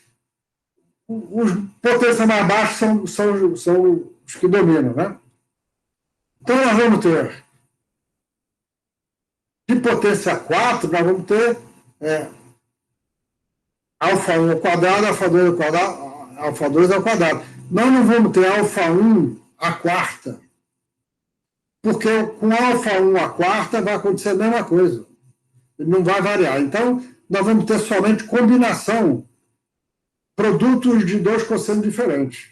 Speaker 1: os potências mais baixas são os que dominam, né? Então, nós vamos ter, de potência 4, nós vamos ter α1 ao quadrado, α2 ao quadrado, α2 ao quadrado. Nós não vamos ter α1 à quarta, porque com α1 à quarta vai acontecer a mesma coisa. Ele não vai variar. Então, nós vamos ter somente combinação, produtos de dois cossenos diferentes.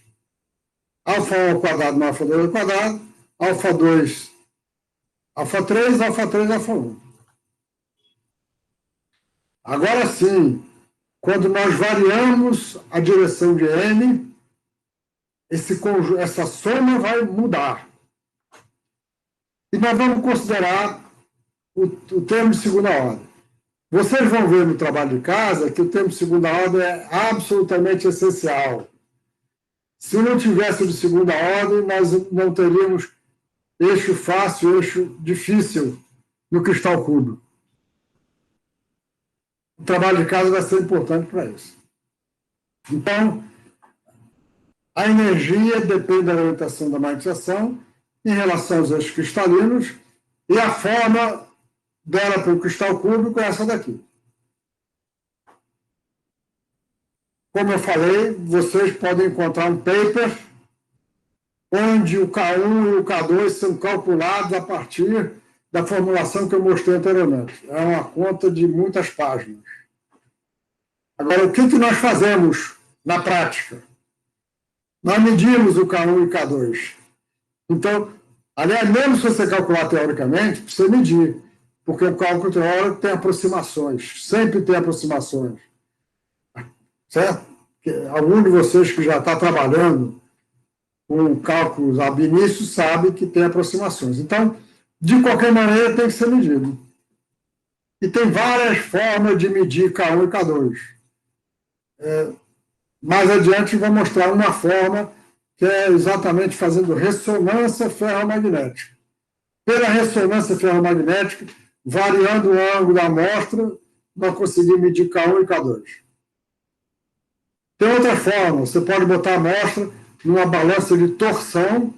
Speaker 1: α1 ao quadrado mais α2 ao quadrado, α2, α3, α3, α1. Agora sim, quando nós variamos a direção de N, essa soma vai mudar. E nós vamos considerar o termo de segunda ordem. Vocês vão ver no trabalho de casa que o termo de segunda ordem é absolutamente essencial. Se não tivesse de segunda ordem, nós não teríamos eixo fácil, eixo difícil no cristal cúbico. O trabalho de casa vai ser importante para isso. Então, a energia depende da orientação da magnetização em relação aos eixos cristalinos e a forma dela para o cristal cúbico é essa daqui. Como eu falei, vocês podem encontrar um paper onde o K1 e o K2 são calculados a partir da formulação que eu mostrei anteriormente. É uma conta de muitas páginas. Agora, o que nós fazemos na prática? Nós medimos o K1 e o K2. Então, aliás, mesmo se você calcular teoricamente, precisa medir, porque o cálculo teórico tem aproximações, sempre tem aproximações. Certo? Algum de vocês que já está trabalhando com cálculos ab início sabe que tem aproximações. Então, de qualquer maneira, tem que ser medido. E tem várias formas de medir K1 e K2. Mais adiante, vou mostrar uma forma que é exatamente fazendo ressonância ferromagnética. Pela ressonância ferromagnética, variando o ângulo da amostra, nós conseguimos medir K1 e K2. Tem outra forma, você pode botar a amostra numa balança de torção,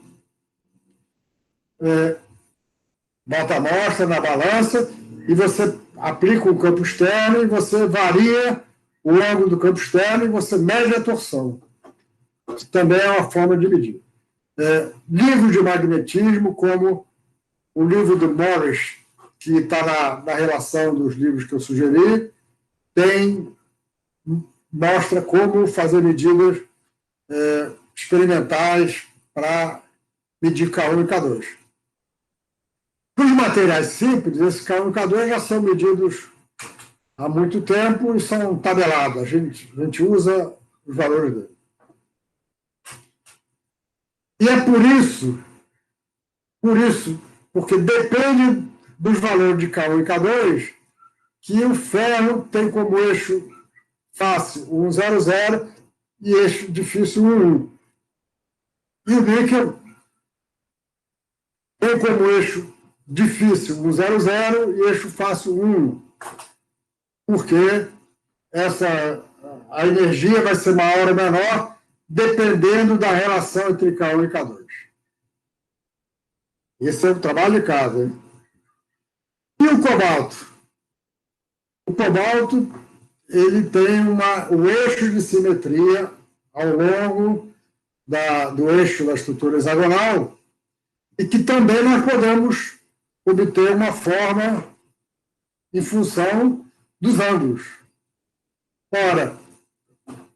Speaker 1: bota a amostra na balança e você aplica um campo externo e você varia o ângulo do campo externo e você mede a torção. Isso também é uma forma de medir. Livros de magnetismo, como o livro do Morris, que está na relação dos livros que eu sugeri, mostra como fazer medidas experimentais para medir K1 e K2. Para os materiais simples, esses K1 e K2 já são medidos há muito tempo e são tabelados. A gente usa os valores dele. E é por isso, porque depende dos valores de K1 e K2, que o ferro tem como eixo fácil 1, 0, 0 e eixo difícil 1, 1. E o níquel tem como eixo difícil 1, 0, 0 e eixo fácil 1, porque a energia vai ser maior ou menor dependendo da relação entre K1 e K2. Esse é o trabalho de casa. Hein? E o cobalto? O cobalto ele tem o eixo de simetria ao longo do eixo da estrutura hexagonal e que também nós podemos obter uma forma em função dos ângulos. Ora,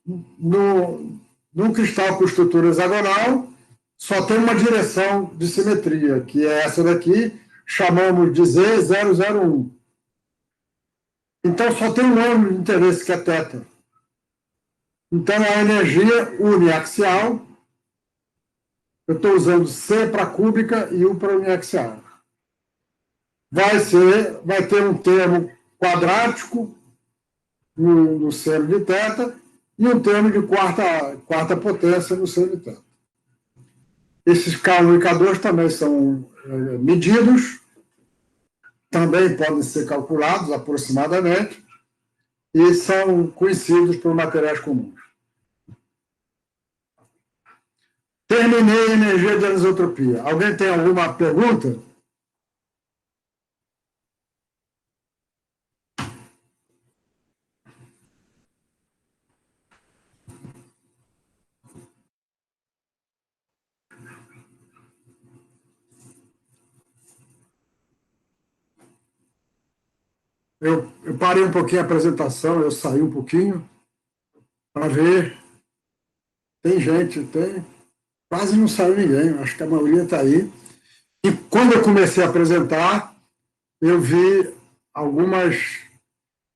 Speaker 1: num cristal com estrutura hexagonal, só tem uma direção de simetria, que é essa daqui, chamamos de Z001. Então, só tem um ângulo de interesse, que é θ. Então, a energia uniaxial, eu estou usando C para cúbica e U para uniaxial. Vai ter um termo quadrático no seno de θ e um termo de quarta potência no seno de θ. Esses K1 e K2 também são medidos, também podem ser calculados aproximadamente, e são conhecidos por materiais comuns. Terminei a energia de anisotropia. Alguém tem alguma pergunta? Eu parei um pouquinho a apresentação, eu saí um pouquinho para ver. Tem gente, quase não saiu ninguém, acho que a maioria está aí. E quando eu comecei a apresentar, eu vi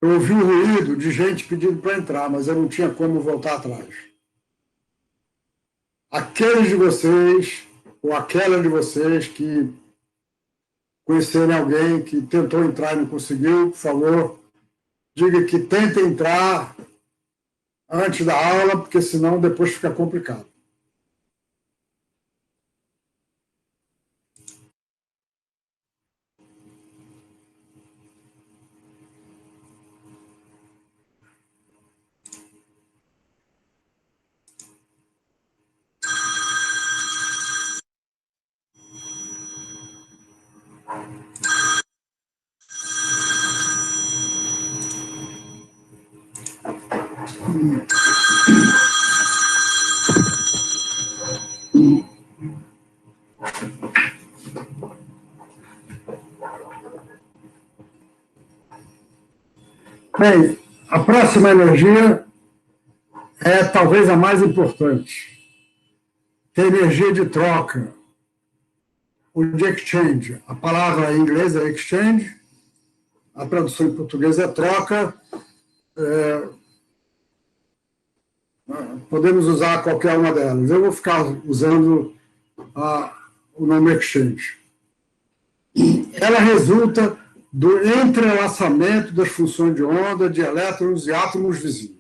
Speaker 1: eu ouvi um ruído de gente pedindo para entrar, mas eu não tinha como voltar atrás. Aqueles de vocês, ou aquela de vocês que conhecerem alguém que tentou entrar e não conseguiu, por favor, diga que tenta entrar antes da aula, porque senão depois fica complicado. Bem, a próxima energia é talvez a mais importante, que é a energia de troca, o de exchange. A palavra em inglês é exchange, a tradução em português é troca. Podemos usar qualquer uma delas. Eu vou ficar usando o nome exchange. Ela resulta do entrelaçamento das funções de onda de elétrons e átomos vizinhos.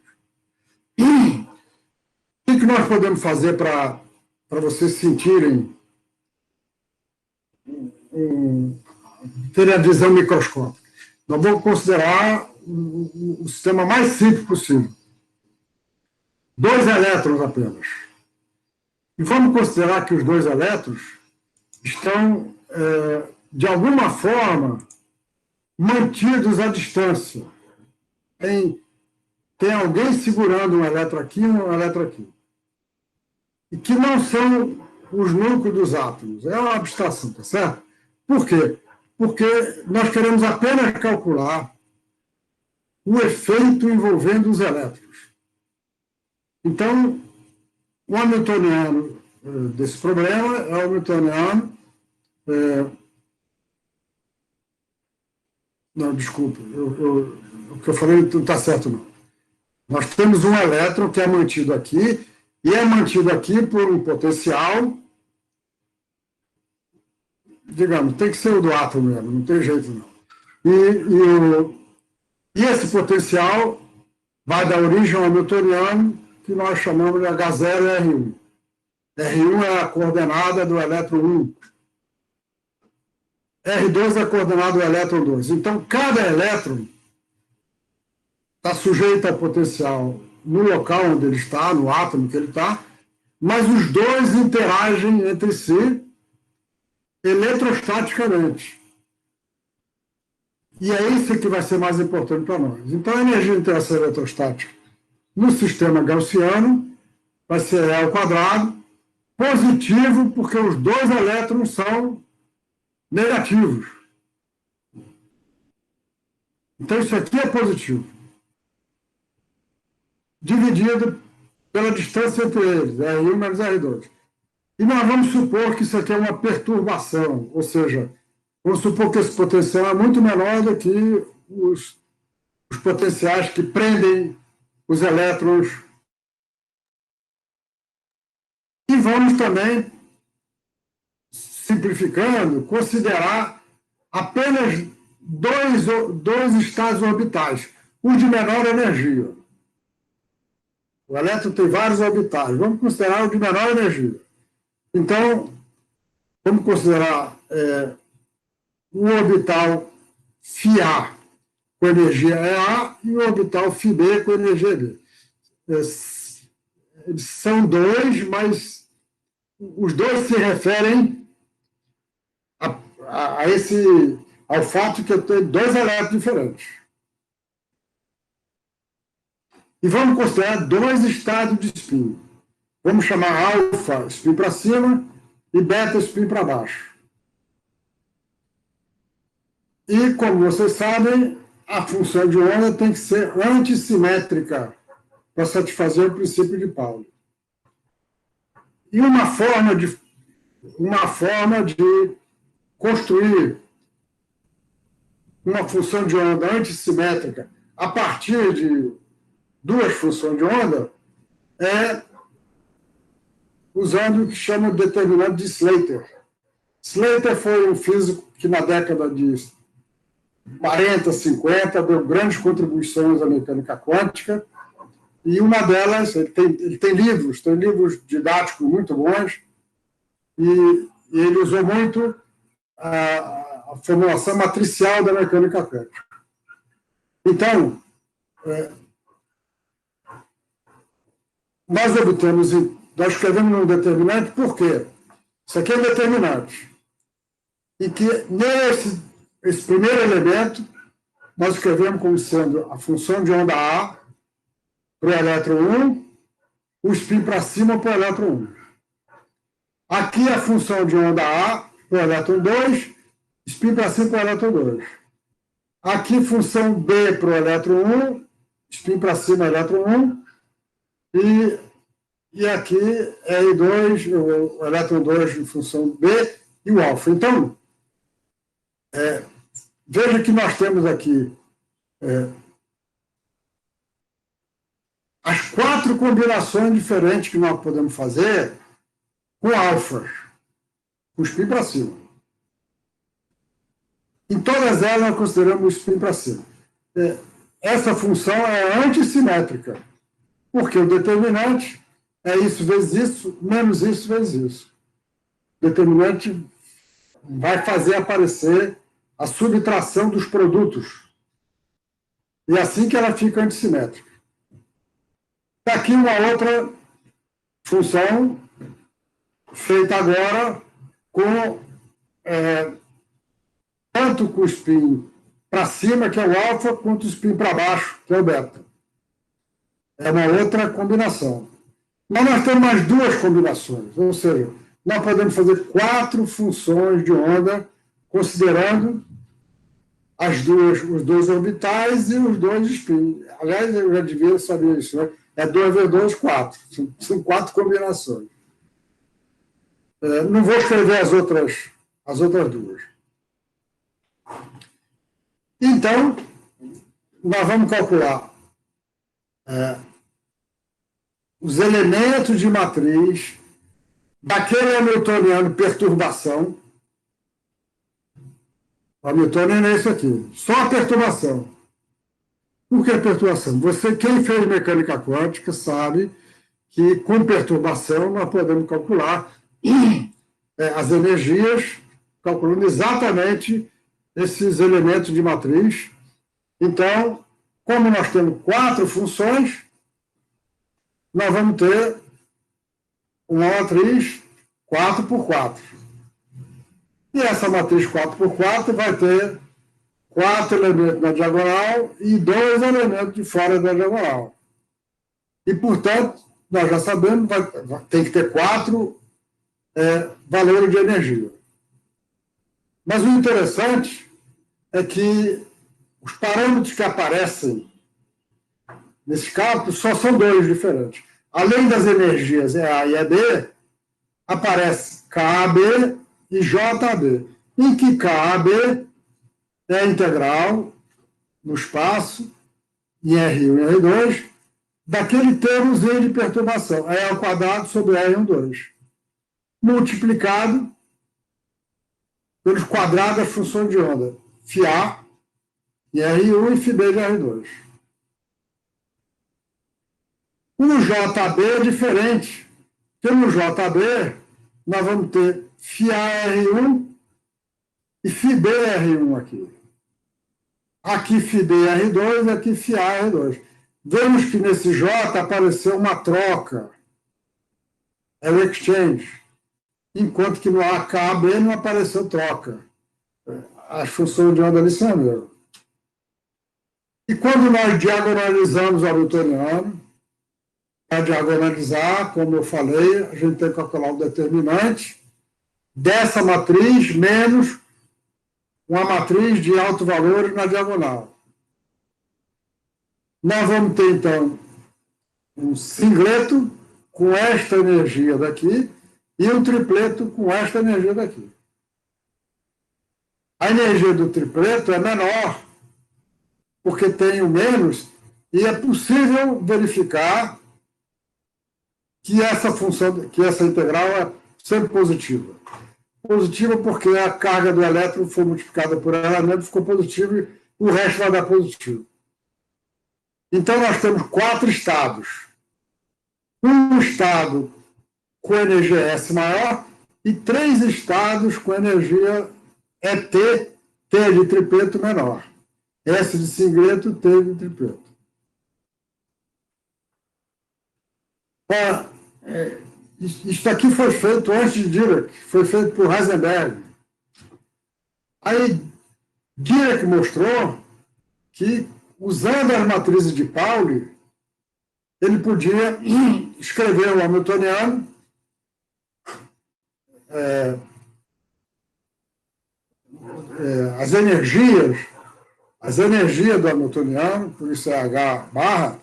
Speaker 1: O que nós podemos fazer para vocês sentirem, terem a visão microscópica? Nós vamos considerar o sistema mais simples possível. 2 elétrons apenas. E vamos considerar que os 2 elétrons estão, de alguma forma, mantidos à distância. Tem alguém segurando um elétron aqui e um elétron aqui. E que não são os núcleos dos átomos. É uma abstração, tá certo? Por quê? Porque nós queremos apenas calcular o efeito envolvendo os elétrons. Então, o hamiltoniano desse problema é o hamiltoniano... Não, desculpa, o que eu falei não está certo, não. Nós temos um elétron que é mantido aqui, e é mantido aqui por um potencial, digamos, tem que ser o do átomo mesmo, não tem jeito, não. E esse potencial vai dar origem ao hamiltoniano, que nós chamamos de H0 e R1. R1 é a coordenada do elétron 1. R2 é a coordenada do elétron 2. Então, cada elétron está sujeito ao potencial no local onde ele está, no átomo que ele está, mas os dois interagem entre si eletrostaticamente. E é isso que vai ser mais importante para nós. Então, a energia de interação eletrostática no sistema gaussiano vai ser E ao quadrado, positivo, porque os 2 elétrons são negativos. Então, isso aqui é positivo. Dividido pela distância entre eles, R1 menos R2. E nós vamos supor que isso aqui é uma perturbação, ou seja, vamos supor que esse potencial é muito menor do que os potenciais que prendem os elétrons. E vamos também, simplificando, considerar apenas dois estados orbitais, os de menor energia. O elétron tem vários orbitais, vamos considerar o de menor energia. Então, vamos considerar o orbital φA com energia EA e o orbital φB com energia B. Eles são dois, mas os dois se referem ao fato que eu tenho dois elétrons diferentes. E vamos considerar dois estados de spin. Vamos chamar alfa spin para cima e beta spin para baixo. E, como vocês sabem, a função de onda tem que ser antissimétrica para satisfazer o princípio de Pauli. E uma forma de construir uma função de onda antissimétrica a partir de duas funções de onda é usando o que chama de determinante de Slater. Slater foi um físico que na década de 40, 50, deu grandes contribuições à mecânica quântica, e uma delas, ele tem livros didáticos muito bons, e ele usou muito a formulação matricial da mecânica quântica. Então, nós escrevemos um determinante, por quê? Isso aqui é um determinante. E que esse primeiro elemento nós escrevemos como sendo a função de onda A para o elétron 1, o spin para cima para o elétron 1. Aqui a função de onda A para o elétron 2, spin para cima para o elétron 2. Aqui função B para o elétron 1, spin para cima elétron 1, e aqui R2, o elétron 2 em função B e o alfa. Então, veja que nós temos aqui as 4 combinações diferentes que nós podemos fazer com alfas, com spin para cima. Em todas elas, nós consideramos o spin para cima. Essa função é antissimétrica, porque o determinante é isso vezes isso, menos isso vezes isso. O determinante vai fazer aparecer a subtração dos produtos. E assim que ela fica antissimétrica. Está aqui uma outra função feita agora com tanto com o spin para cima, que é o alfa, quanto o spin para baixo, que é o beta. É uma outra combinação. Mas nós temos mais 2 combinações, ou seja, nós podemos fazer 4 funções de onda, considerando os 2 orbitais e os 2 spins. Aliás, eu já devia saber isso, né? É 2 vezes 2, 4. São 4 combinações. Não vou escrever as outras 2. Então, nós vamos calcular os elementos de matriz daquele hamiltoniano perturbação. O hamiltoniano é isso aqui, só a perturbação. Por que perturbação? Quem fez mecânica quântica sabe que com perturbação nós podemos calcular as energias, calculando exatamente esses elementos de matriz. Então, como nós temos 4 funções, nós vamos ter uma matriz 4 por 4. E essa matriz 4 por 4 vai ter 4 elementos na diagonal e 2 elementos de fora da diagonal. E, portanto, nós já sabemos que tem que ter 4 valores de energia. Mas o interessante é que os parâmetros que aparecem nesses cálculos só são 2 diferentes. além das energias EA e EB, aparece KAB e JAB, em que KAB é integral no espaço, em R1 e R2, daquele termozinho de perturbação, E ao quadrado sobre R12, multiplicado pelos quadrados das funções de onda, φA de R1 e φB de R2. O JB é diferente, porque no JB nós vamos ter φR1 e φBR1 aqui. Aqui φBR2 e aqui φAR2. Vemos que nesse J apareceu uma troca, é o exchange, enquanto que no AKB não apareceu troca. As funções de onda ali são a mesma. E quando nós diagonalizamos o hamiltoniano, para diagonalizar, como eu falei, a gente tem que calcular o determinante dessa matriz menos uma matriz de alto valor na diagonal. Nós vamos ter, então, um singleto com esta energia daqui e um tripleto com esta energia daqui. A energia do tripleto é menor, porque tem o menos, e é possível verificar que essa função, que essa integral é sempre positiva. Positiva porque a carga do elétron foi multiplicada por elemento, ficou positivo e o resto vai dar positivo. Então, nós temos 4 estados. Um estado com energia S maior e 3 estados com energia ET, T de tripleto menor. S de singleto, T de tripleto. Isso aqui foi feito antes de Dirac, foi feito por Heisenberg. Aí, Dirac mostrou que, usando as matrizes de Pauli, ele podia escrever o hamiltoniano as energias do hamiltoniano, por isso é H barra,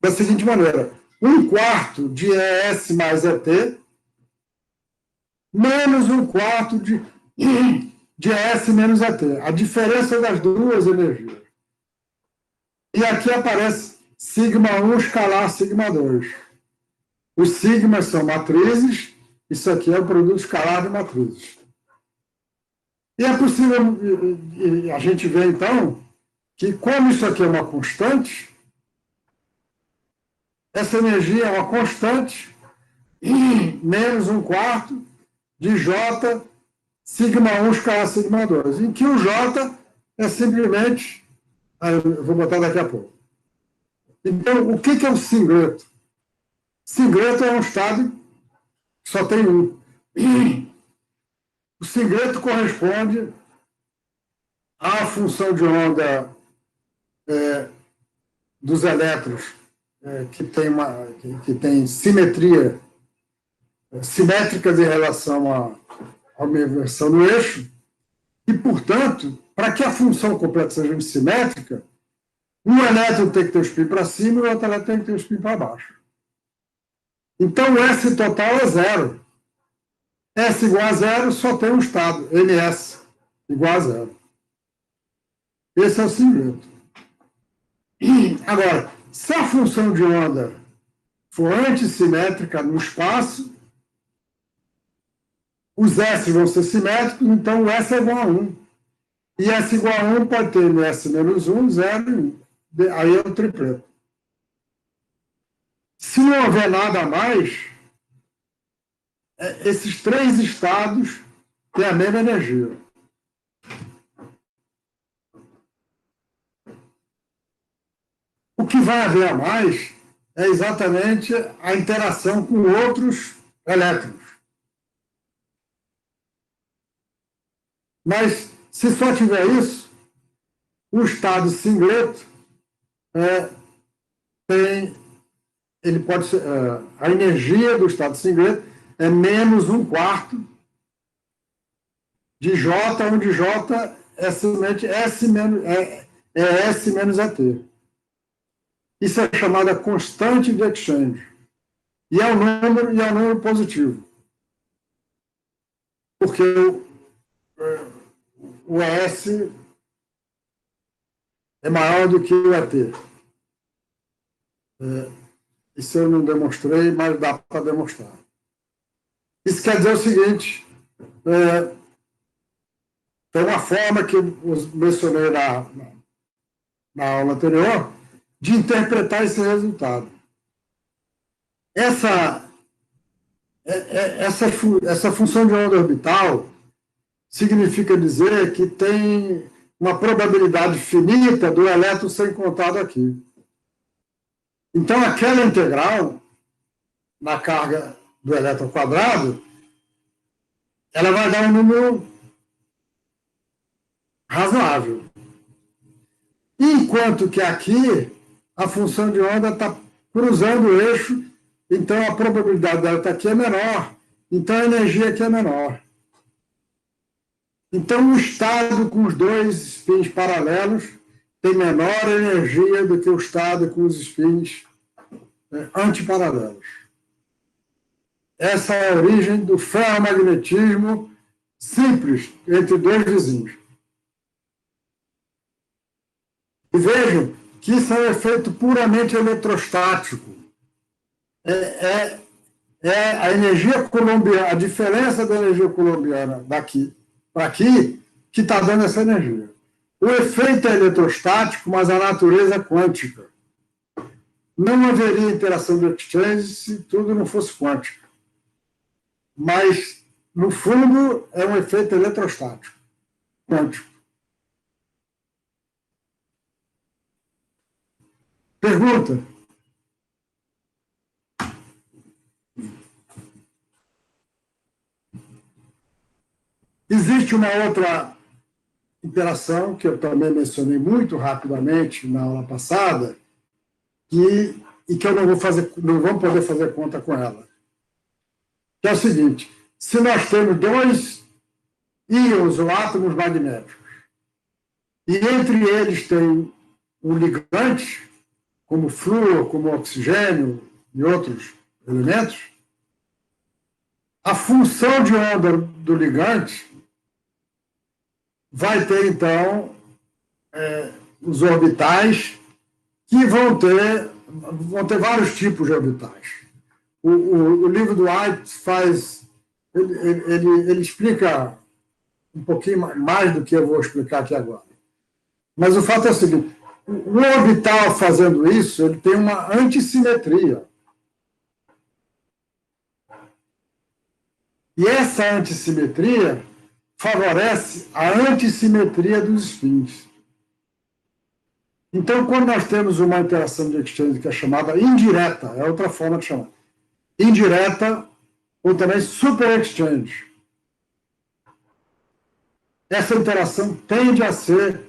Speaker 1: da seguinte maneira: 1/4 de ES mais ET menos 1/4 de ES menos ET. A diferença das duas energias. E aqui aparece sigma1 escalar sigma2. Os sigmas são matrizes, isso aqui é o produto escalar de matrizes. E é possível a gente ver, então, que como isso aqui é uma constante, essa energia é uma constante menos 1/4 de J sigma1 escalar sigma2, em que o J é simplesmente... eu vou botar daqui a pouco. Então, o que é um singleto? Singleto é um estado que só tem um. O singleto corresponde à função de onda dos elétrons que tem simetria, simétricas em relação à uma inversão no eixo, e, portanto, para que a função completa seja simétrica, um elétron tem que ter o spin para cima e o outro elétron tem que ter o spin para baixo. Então, S total é 0. S igual a 0 só tem um estado, NS igual a 0. Esse é o singleto. Agora, se a função de onda for antissimétrica no espaço, os S vão ser simétricos, então o S é igual a 1. E S igual a 1 pode ter no S menos 1, 0 e 1. Aí é o tripleto. Se não houver nada a mais, esses 3 estados têm a mesma energia. O que vai haver a mais é exatamente a interação com outros elétrons. Mas, se só tiver isso, o estado singleto ele pode ser, a energia do estado singleto é menos 1/4 de J, onde J é simplesmente S menos AT. Isso é chamada constante de exchange. E é um número positivo. Porque o ES é maior do que o ET. Isso eu não demonstrei, mas dá para demonstrar. Isso quer dizer o seguinte, tem uma forma que eu mencionei na aula anterior de interpretar esse resultado. Essa função de onda orbital significa dizer que tem uma probabilidade finita do elétron ser encontrado aqui. Então, aquela integral na carga do elétron quadrado, ela vai dar um número razoável. Enquanto que aqui, a função de onda está cruzando o eixo, então a probabilidade dela estar aqui é menor, então a energia aqui é menor. Então, o estado com os dois spins paralelos tem menor energia do que o estado com os spins antiparalelos. Essa é a origem do ferromagnetismo simples entre dois vizinhos. E vejam que isso é um efeito puramente eletrostático. A energia colombiana, a diferença da energia colombiana daqui para aqui, que está dando essa energia. O efeito é eletrostático, mas a natureza é quântica. Não haveria interação de exchange se tudo não fosse quântico. Mas, no fundo, é um efeito eletrostático, quântico. Pergunta? Existe uma outra interação que eu também mencionei muito rapidamente na aula passada e que eu não vou poder fazer conta com ela. Que é o seguinte, se nós temos dois íons ou átomos magnéticos e entre eles tem um ligante, como flúor, como oxigênio e outros elementos, a função de onda do ligante vai ter, então, os orbitais que vão ter vários tipos de orbitais. O livro do White ele explica um pouquinho mais do que eu vou explicar aqui agora. Mas o fato é o seguinte, o orbital fazendo isso, ele tem uma antissimetria. E essa antissimetria favorece a antissimetria dos spins. Então, quando nós temos uma interação de exchange que é chamada indireta, é outra forma de chamar, indireta ou também super exchange, essa interação tende a ser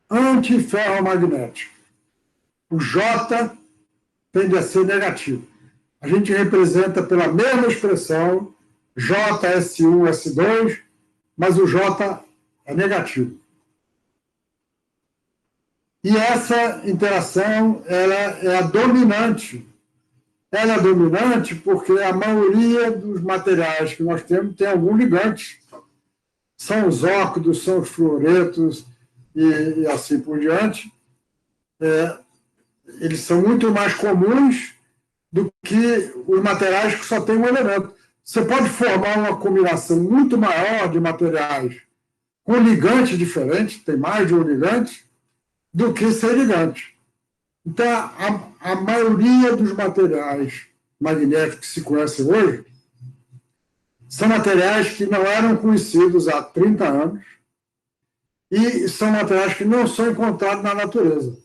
Speaker 1: antiferromagnética. O J tende a ser negativo. A gente representa pela mesma expressão JS1, S2, mas o J é negativo. E essa interação ela é a dominante. Ela é dominante porque a maioria dos materiais que nós temos tem algum ligante. São os óxidos, são os fluoretos e assim por diante. Eles são muito mais comuns do que os materiais que só têm um elemento. Você pode formar uma combinação muito maior de materiais com ligantes diferentes, tem mais de um ligante, do que sem ligante. Então, a maioria dos materiais magnéticos que se conhecem hoje são materiais que não eram conhecidos há 30 anos e são materiais que não são encontrados na natureza.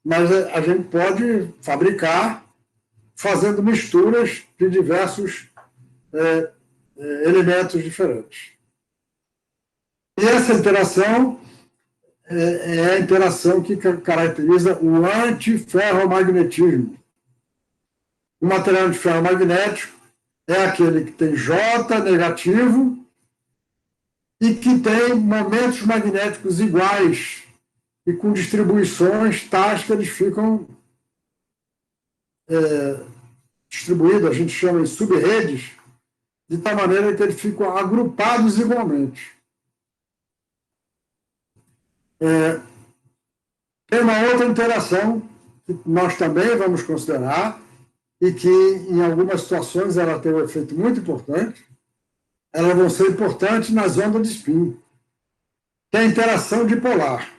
Speaker 1: Mas a gente pode fabricar fazendo misturas de diversos elementos diferentes. E essa interação é a interação que caracteriza o antiferromagnetismo. O material antiferromagnético é aquele que tem J negativo e que tem momentos magnéticos iguais e com distribuições tais que eles ficam distribuídos, a gente chama de sub-redes, de tal maneira que eles ficam agrupados igualmente. Tem uma outra interação que nós também vamos considerar e que, em algumas situações, ela tem um efeito muito importante. Elas vão ser importantes nas ondas de spin, que é a interação dipolar.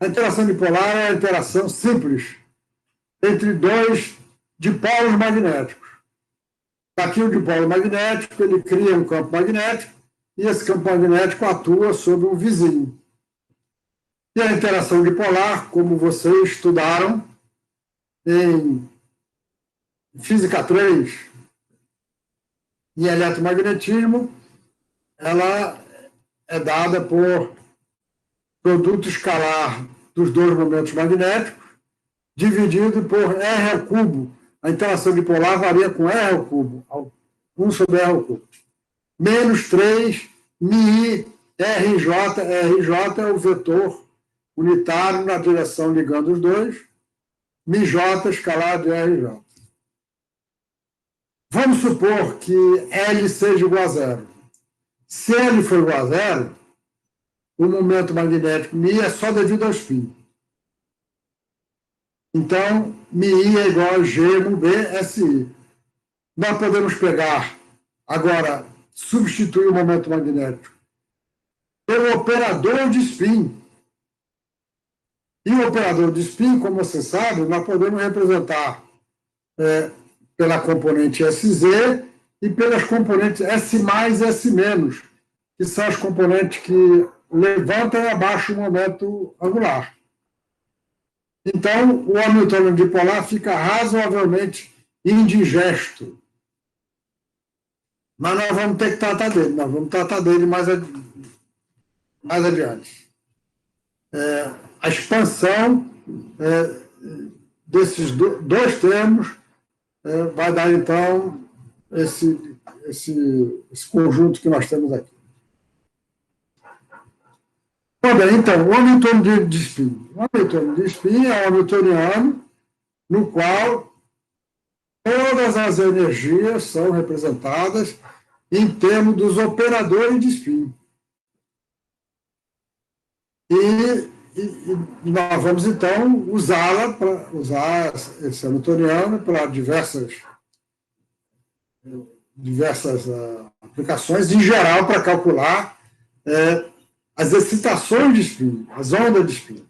Speaker 1: A interação dipolar é a interação simples entre dois dipolos magnéticos. Aqui o dipolo magnético, ele cria um campo magnético e esse campo magnético atua sobre um vizinho. E a interação dipolar, como vocês estudaram em Física 3 e eletromagnetismo, ela é dada por produto escalar dos dois momentos magnéticos, dividido por R ao cubo. A interação dipolar varia com R ao cubo, 1 sobre R ao cubo. Menos 3, μi, RJ. RJ é o vetor unitário na direção ligando os dois, μj escalar de RJ. Vamos supor que L seja igual a zero. Se L for igual a zero, o momento magnético μ é só devido ao spin. Então, μi é igual a G no B, SI. Nós podemos pegar, agora, substituir o momento magnético pelo operador de spin. E o operador de spin, como você sabe, nós podemos representar pela componente SZ e pelas componentes S+, S-, que são as componentes que levantam e abaixam o momento angular. Então, o Hamiltoniano dipolar fica razoavelmente indigesto. Mas nós vamos ter que tratar dele, mais adiante. A expansão desses dois termos vai dar, então, esse conjunto que nós temos aqui. Bem, então, o Hamiltoniano de spin. O Hamiltoniano de spin é um Hamiltoniano no qual todas as energias são representadas em termos dos operadores de spin. E nós vamos, então, usar esse Hamiltoniano para diversas aplicações, em geral, para calcular as excitações de spin, as ondas de spin.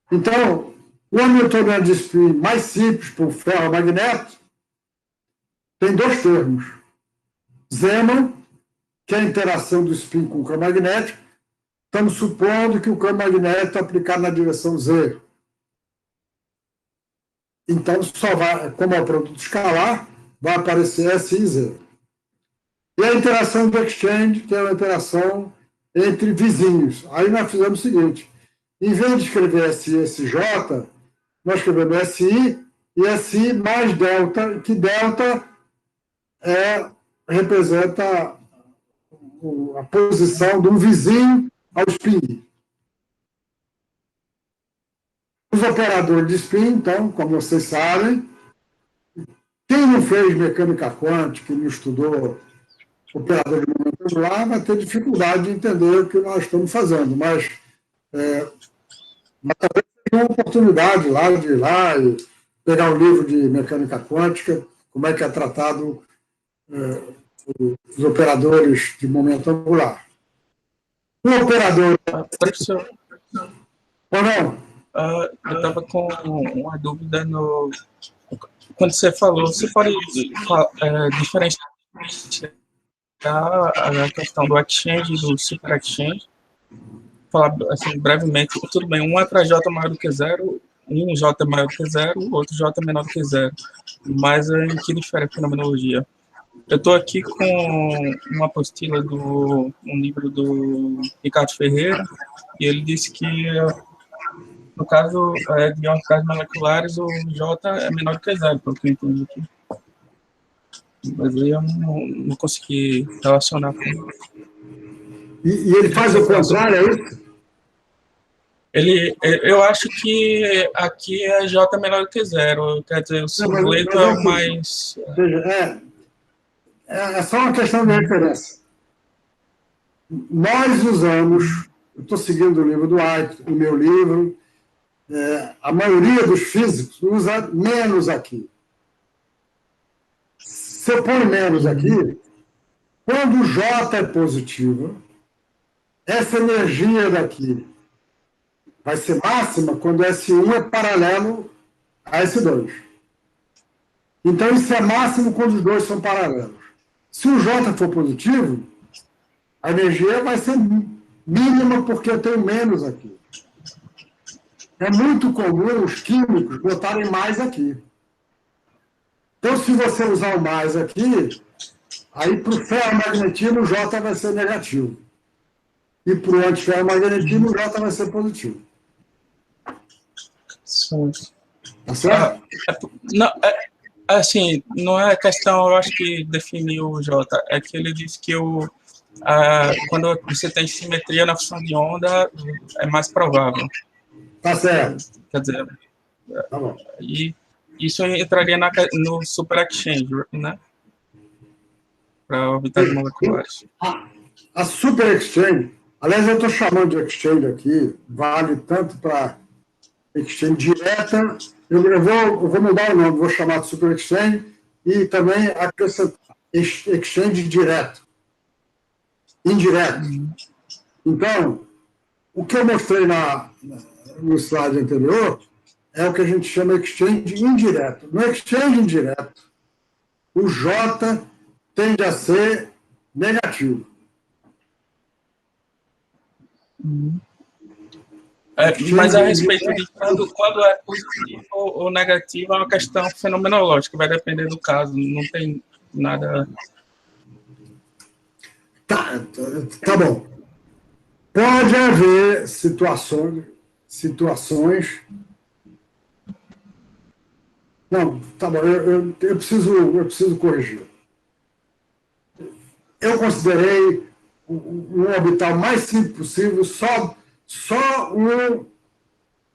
Speaker 1: Então, o Hamiltoniano de spin mais simples para o ferromagneto tem dois termos. Zeeman, que é a interação do spin com o campo magnético. Estamos supondo que o campo magnético está aplicado na direção Z. Então, só vai, como é o produto escalar, vai aparecer S e Z. E a interação do exchange, que é uma interação entre vizinhos. Aí nós fizemos o seguinte: em vez de escrever SI e SJ, nós escrevemos SI e SI mais delta, que delta representa a posição de um vizinho ao spin. Os operadores de spin, então, como vocês sabem, quem não fez mecânica quântica, não estudou operador de momento angular, vai ter dificuldade de entender o que nós estamos fazendo, mas talvez tenha uma oportunidade de ir lá e pegar um livro de mecânica quântica, como é que é tratado os operadores de momento angular. O operador...
Speaker 3: Professor,
Speaker 1: ou não?
Speaker 3: eu estava com uma dúvida quando você falou, você pode diferenciar a questão do exchange e do super exchange? Falar assim, brevemente, tudo bem, um é para J maior do que zero, um J maior do que zero, outro J menor do que zero, mas em que difere a fenomenologia? Eu estou aqui com uma apostila um livro do Ricardo Ferreira, e ele disse que, no caso de ionidades moleculares, o J é menor do que zero, pelo que eu entendi aqui. Mas aí eu não consegui relacionar com...
Speaker 1: E ele faz o contrário, é isso?
Speaker 3: Eu acho que aqui é J menor do que zero, quer dizer, o circuleto é o mais...
Speaker 1: Ou seja, é só uma questão de referência. Nós usamos, eu estou seguindo o livro do White, o meu livro, a maioria dos físicos usa menos aqui. Se eu ponho menos aqui, quando o J é positivo, essa energia daqui vai ser máxima quando S1 é paralelo a S2. Então, isso é máximo quando os dois são paralelos. Se o J for positivo, a energia vai ser mínima porque eu tenho menos aqui. É muito comum os químicos botarem mais aqui. Então, se você usar o mais aqui, aí para o ferromagnetismo o J vai ser negativo. E para o antiferromagnetismo o J vai ser positivo.
Speaker 3: Sim.
Speaker 1: Tá certo?
Speaker 3: Não, assim, não é questão, eu acho que definiu o J, é que ele disse que quando você tem simetria na função de onda, é mais provável.
Speaker 1: Tá certo.
Speaker 3: Quer dizer,
Speaker 1: Tá bom.
Speaker 3: e isso entraria no super exchange, né? Para orbitais moleculares.
Speaker 1: A super exchange, aliás, eu estou chamando de exchange aqui, vale tanto para exchange direta, eu vou mudar o nome, vou chamar de super exchange e também acrescentar exchange direto, indireto. Então, o que eu mostrei no slide anterior é o que a gente chama de exchange indireto. No exchange indireto, o J tende a ser negativo.
Speaker 3: Mas a respeito de quando é positivo ou negativo é uma questão fenomenológica, vai depender do caso, não tem nada...
Speaker 1: Tá bom. Pode haver situações... Não, tá bom, eu preciso corrigir. Eu considerei um orbital mais simples possível, só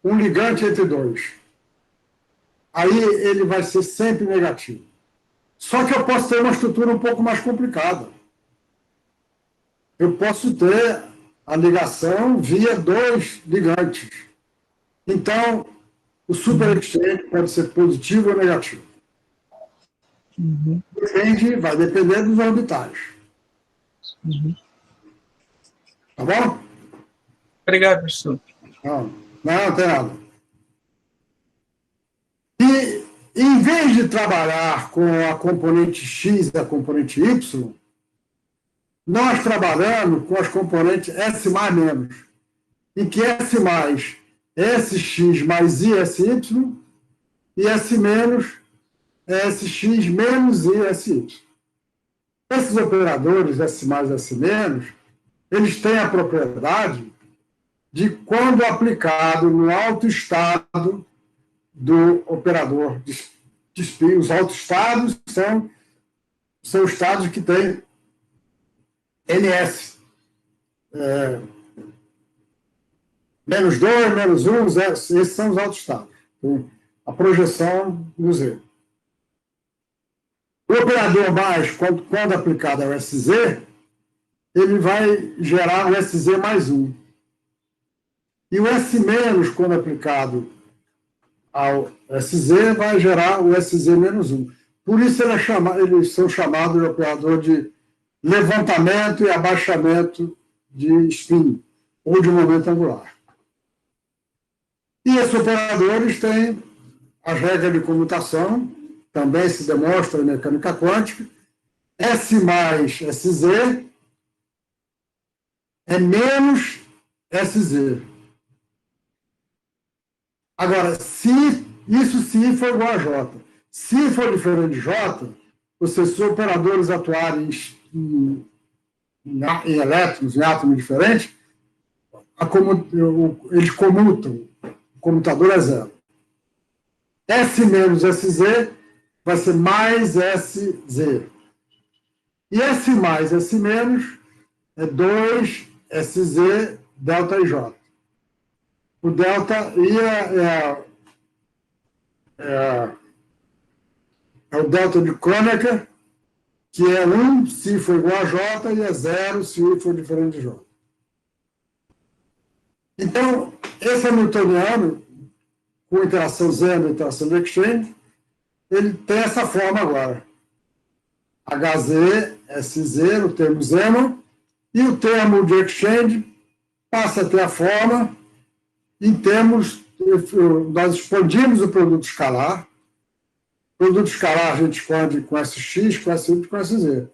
Speaker 1: um ligante entre dois. Aí ele vai ser sempre negativo. Só que eu posso ter uma estrutura um pouco mais complicada. Eu posso ter a ligação via dois ligantes. Então, o super exchange pode ser positivo ou negativo. Vai depender dos orbitais. Tá bom?
Speaker 3: Obrigado, professor.
Speaker 1: Não tem nada. E, em vez de trabalhar com a componente X e a componente Y, nós trabalhamos com as componentes S mais menos, em que S mais é SX mais ISY e S menos é SX menos ISY. Esses operadores S mais S menos, eles têm a propriedade de, quando aplicado no autoestado do operador de spin, os autoestados são estados que têm NS. Menos 2, menos 1, 0, esses são os autoestados. Então, a projeção do Z. O operador mais, quando aplicado ao SZ, ele vai gerar o SZ mais 1. E o S menos, quando aplicado ao SZ, vai gerar o SZ menos 1. Por isso eles são chamados de operador de levantamento e abaixamento de spin, ou de momento angular. E esses operadores têm as regras de comutação, também se demonstra em mecânica quântica. S mais SZ é menos SZ. Agora, se I for igual a J. Se for diferente de J, se os operadores atuarem em elétrons, em átomos diferentes, eles comutam. O comutador é zero. S menos SZ vai ser mais SZ. E S mais S menos é 2 SZ delta IJ. O delta é o delta de Kronecker, que é 1 se for igual a J e é 0 se U for diferente de J. Então, esse hamiltoniano, com interação zero e interação de exchange, ele tem essa forma agora. HZ, SZ, o termo Zenon, e o termo de exchange passa a ter a forma em termos, nós expandimos o produto escalar. O produto escalar a gente expande com SX, com SY e com SZ.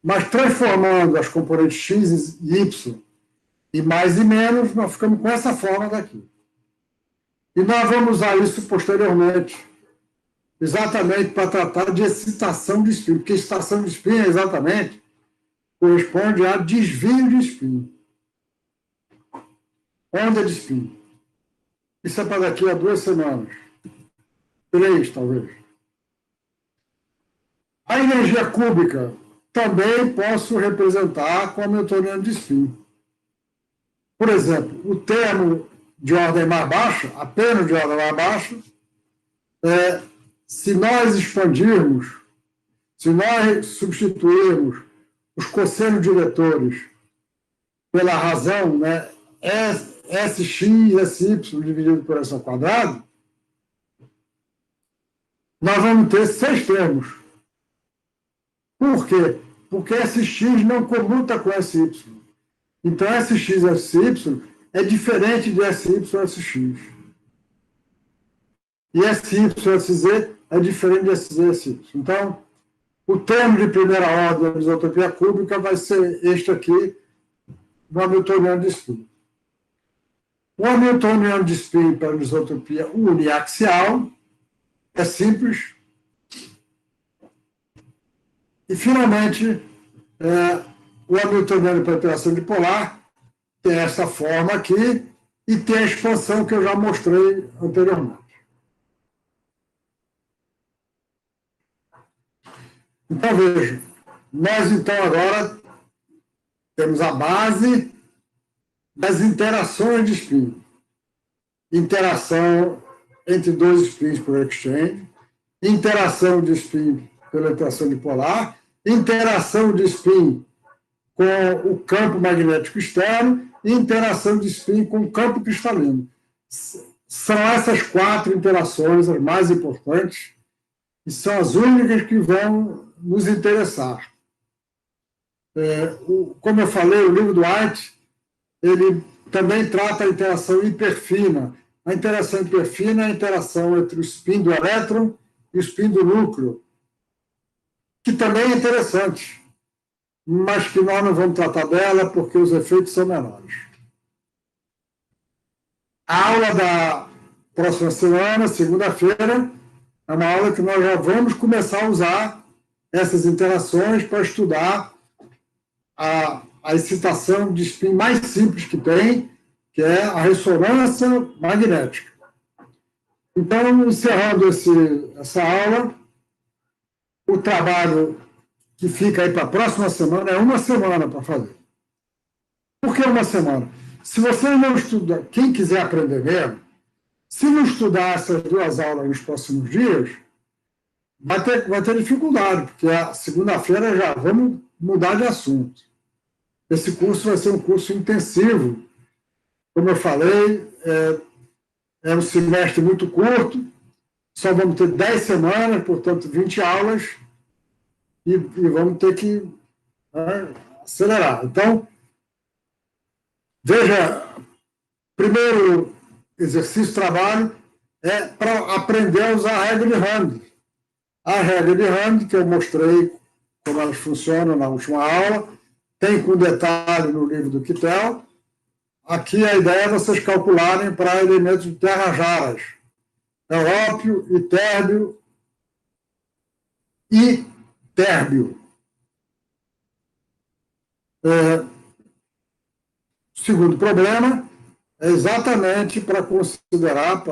Speaker 1: Mas transformando as componentes X e Y e mais e menos, nós ficamos com essa forma daqui. E nós vamos usar isso posteriormente, exatamente para tratar de excitação de spin, porque excitação de spin exatamente corresponde a desvio de spin. Onda de spin. Isso é para daqui a 2 semanas. 3, talvez. A energia cúbica também posso representar com hamiltoniano de spin. Por exemplo, o termo de ordem mais baixa, apenas de ordem mais baixa, se nós expandirmos, se nós substituirmos os cossenos diretores pela razão, né, SX e SY dividido por S ao quadrado, nós vamos ter 6 termos. Por quê? Porque SX não comuta com SY. Então, SX e SY é diferente de SY e SX. E SY e SZ é diferente de SZ e SY. Então, o termo de primeira ordem da isotopia cúbica vai ser este aqui, no hamiltoniano de spin. O hamiltoniano de spin para a isotopia uniaxial é simples. E, finalmente, o hamiltoniano para a interação dipolar tem essa forma aqui e tem a expansão que eu já mostrei anteriormente. Então, veja, nós, então, agora temos a base das interações de spin. Interação entre 2 spins por exchange, interação de spin pela interação dipolar, interação de spin com o campo magnético externo e interação de spin com o campo cristalino. São essas 4 interações as mais importantes e são as únicas que vão nos interessar. Como eu falei, o livro do White, ele também trata a interação hiperfina. A interação hiperfina é a interação entre o spin do elétron e o spin do núcleo, que também é interessante, mas que nós não vamos tratar dela porque os efeitos são menores. A aula da próxima semana, segunda-feira, é uma aula que nós já vamos começar a usar essas interações para estudar a excitação de spin mais simples que tem, que é a ressonância magnética. Então, encerrando essa aula, o trabalho que fica aí para a próxima semana é 1 semana para fazer. Por que 1 semana? Se você não estudar, quem quiser aprender mesmo, se não estudar essas 2 aulas nos próximos dias, vai ter dificuldade, porque a segunda-feira já vamos mudar de assunto. Esse curso vai ser um curso intensivo. Como eu falei, é um semestre muito curto, só vamos ter 10 semanas, portanto, 20 aulas, e vamos ter que acelerar. Então, veja, primeiro exercício, trabalho, é para aprender a usar a regra de Rand. A regra de Rand, que eu mostrei como elas funcionam na última aula, tem com detalhe no livro do Kittel. Aqui a ideia é vocês calcularem para elementos de terras raras. Európio, itérbio e térbio. O segundo problema é exatamente para considerar,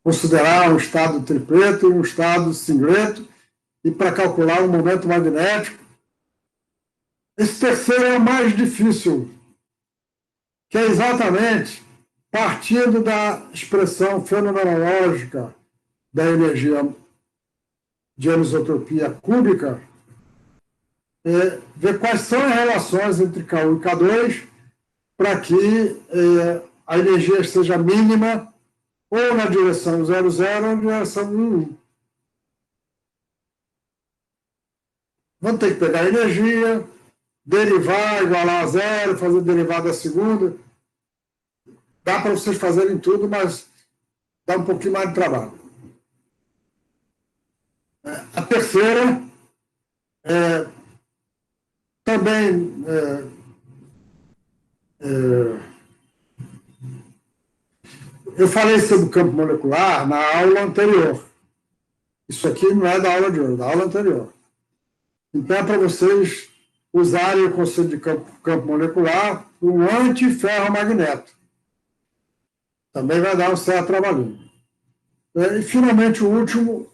Speaker 1: considerar um estado tripleto e um estado singleto e para calcular o momento magnético. Esse terceiro é o mais difícil, que é exatamente partindo da expressão fenomenológica da energia de anisotropia cúbica, ver quais são as relações entre K1 e K2 para que a energia seja mínima ou na direção 00 ou na direção 1. Vamos ter que pegar a energia, derivar, igualar a zero, fazer derivada da segunda. Dá para vocês fazerem tudo, mas dá um pouquinho mais de trabalho. A terceira, também eu falei sobre o campo molecular na aula anterior. Isso aqui não é da aula de hoje, é da aula anterior. Então, é para vocês usarem o conceito de campo molecular para um antiferromagneto. Também vai dar um certo trabalhinho. E, finalmente, o último,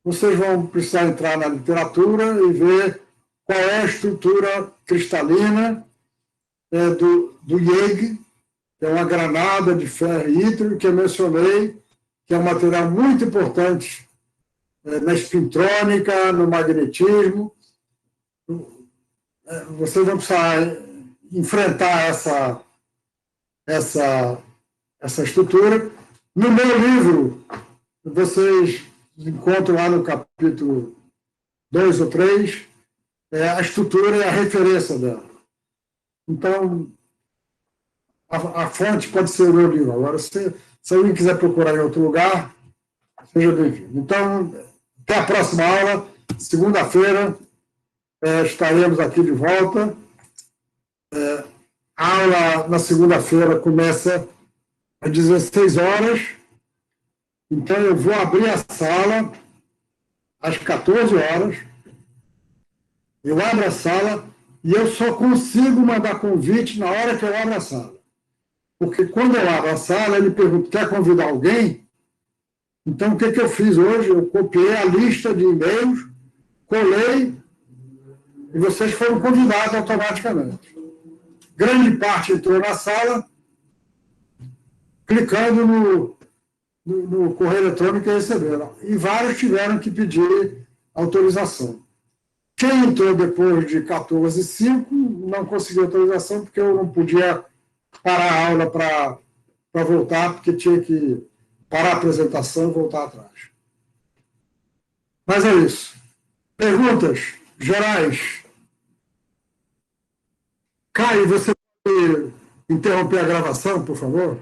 Speaker 1: vocês vão precisar entrar na literatura e ver qual é a estrutura cristalina do IEG, que é uma granada de ferro e ítrio, que eu mencionei, que é um material muito importante na espintrônica, no magnetismo. Vocês vão precisar enfrentar essa estrutura. No meu livro, vocês encontram lá no capítulo 2 ou 3, a estrutura e a referência dela. Então, a fonte pode ser o meu livro. Agora, se alguém quiser procurar em outro lugar, seja bem-vindo. Então, até a próxima aula, segunda-feira, estaremos aqui de volta. A aula na segunda-feira começa às 16 horas. Então, eu vou abrir a sala às 14 horas. Eu abro a sala e eu só consigo mandar convite na hora que eu abro a sala. Porque quando eu abro a sala, ele pergunta, quer convidar alguém? Então, o que eu fiz hoje? Eu copiei a lista de e-mails, colei, e vocês foram convidados automaticamente. Grande parte entrou na sala, clicando no correio eletrônico e receberam. E vários tiveram que pedir autorização. Quem entrou depois de 14h05 não conseguiu autorização, porque eu não podia parar a aula para voltar, porque tinha que parar a apresentação e voltar atrás. Mas é isso. Perguntas gerais? Caio, você pode interromper a gravação, por favor?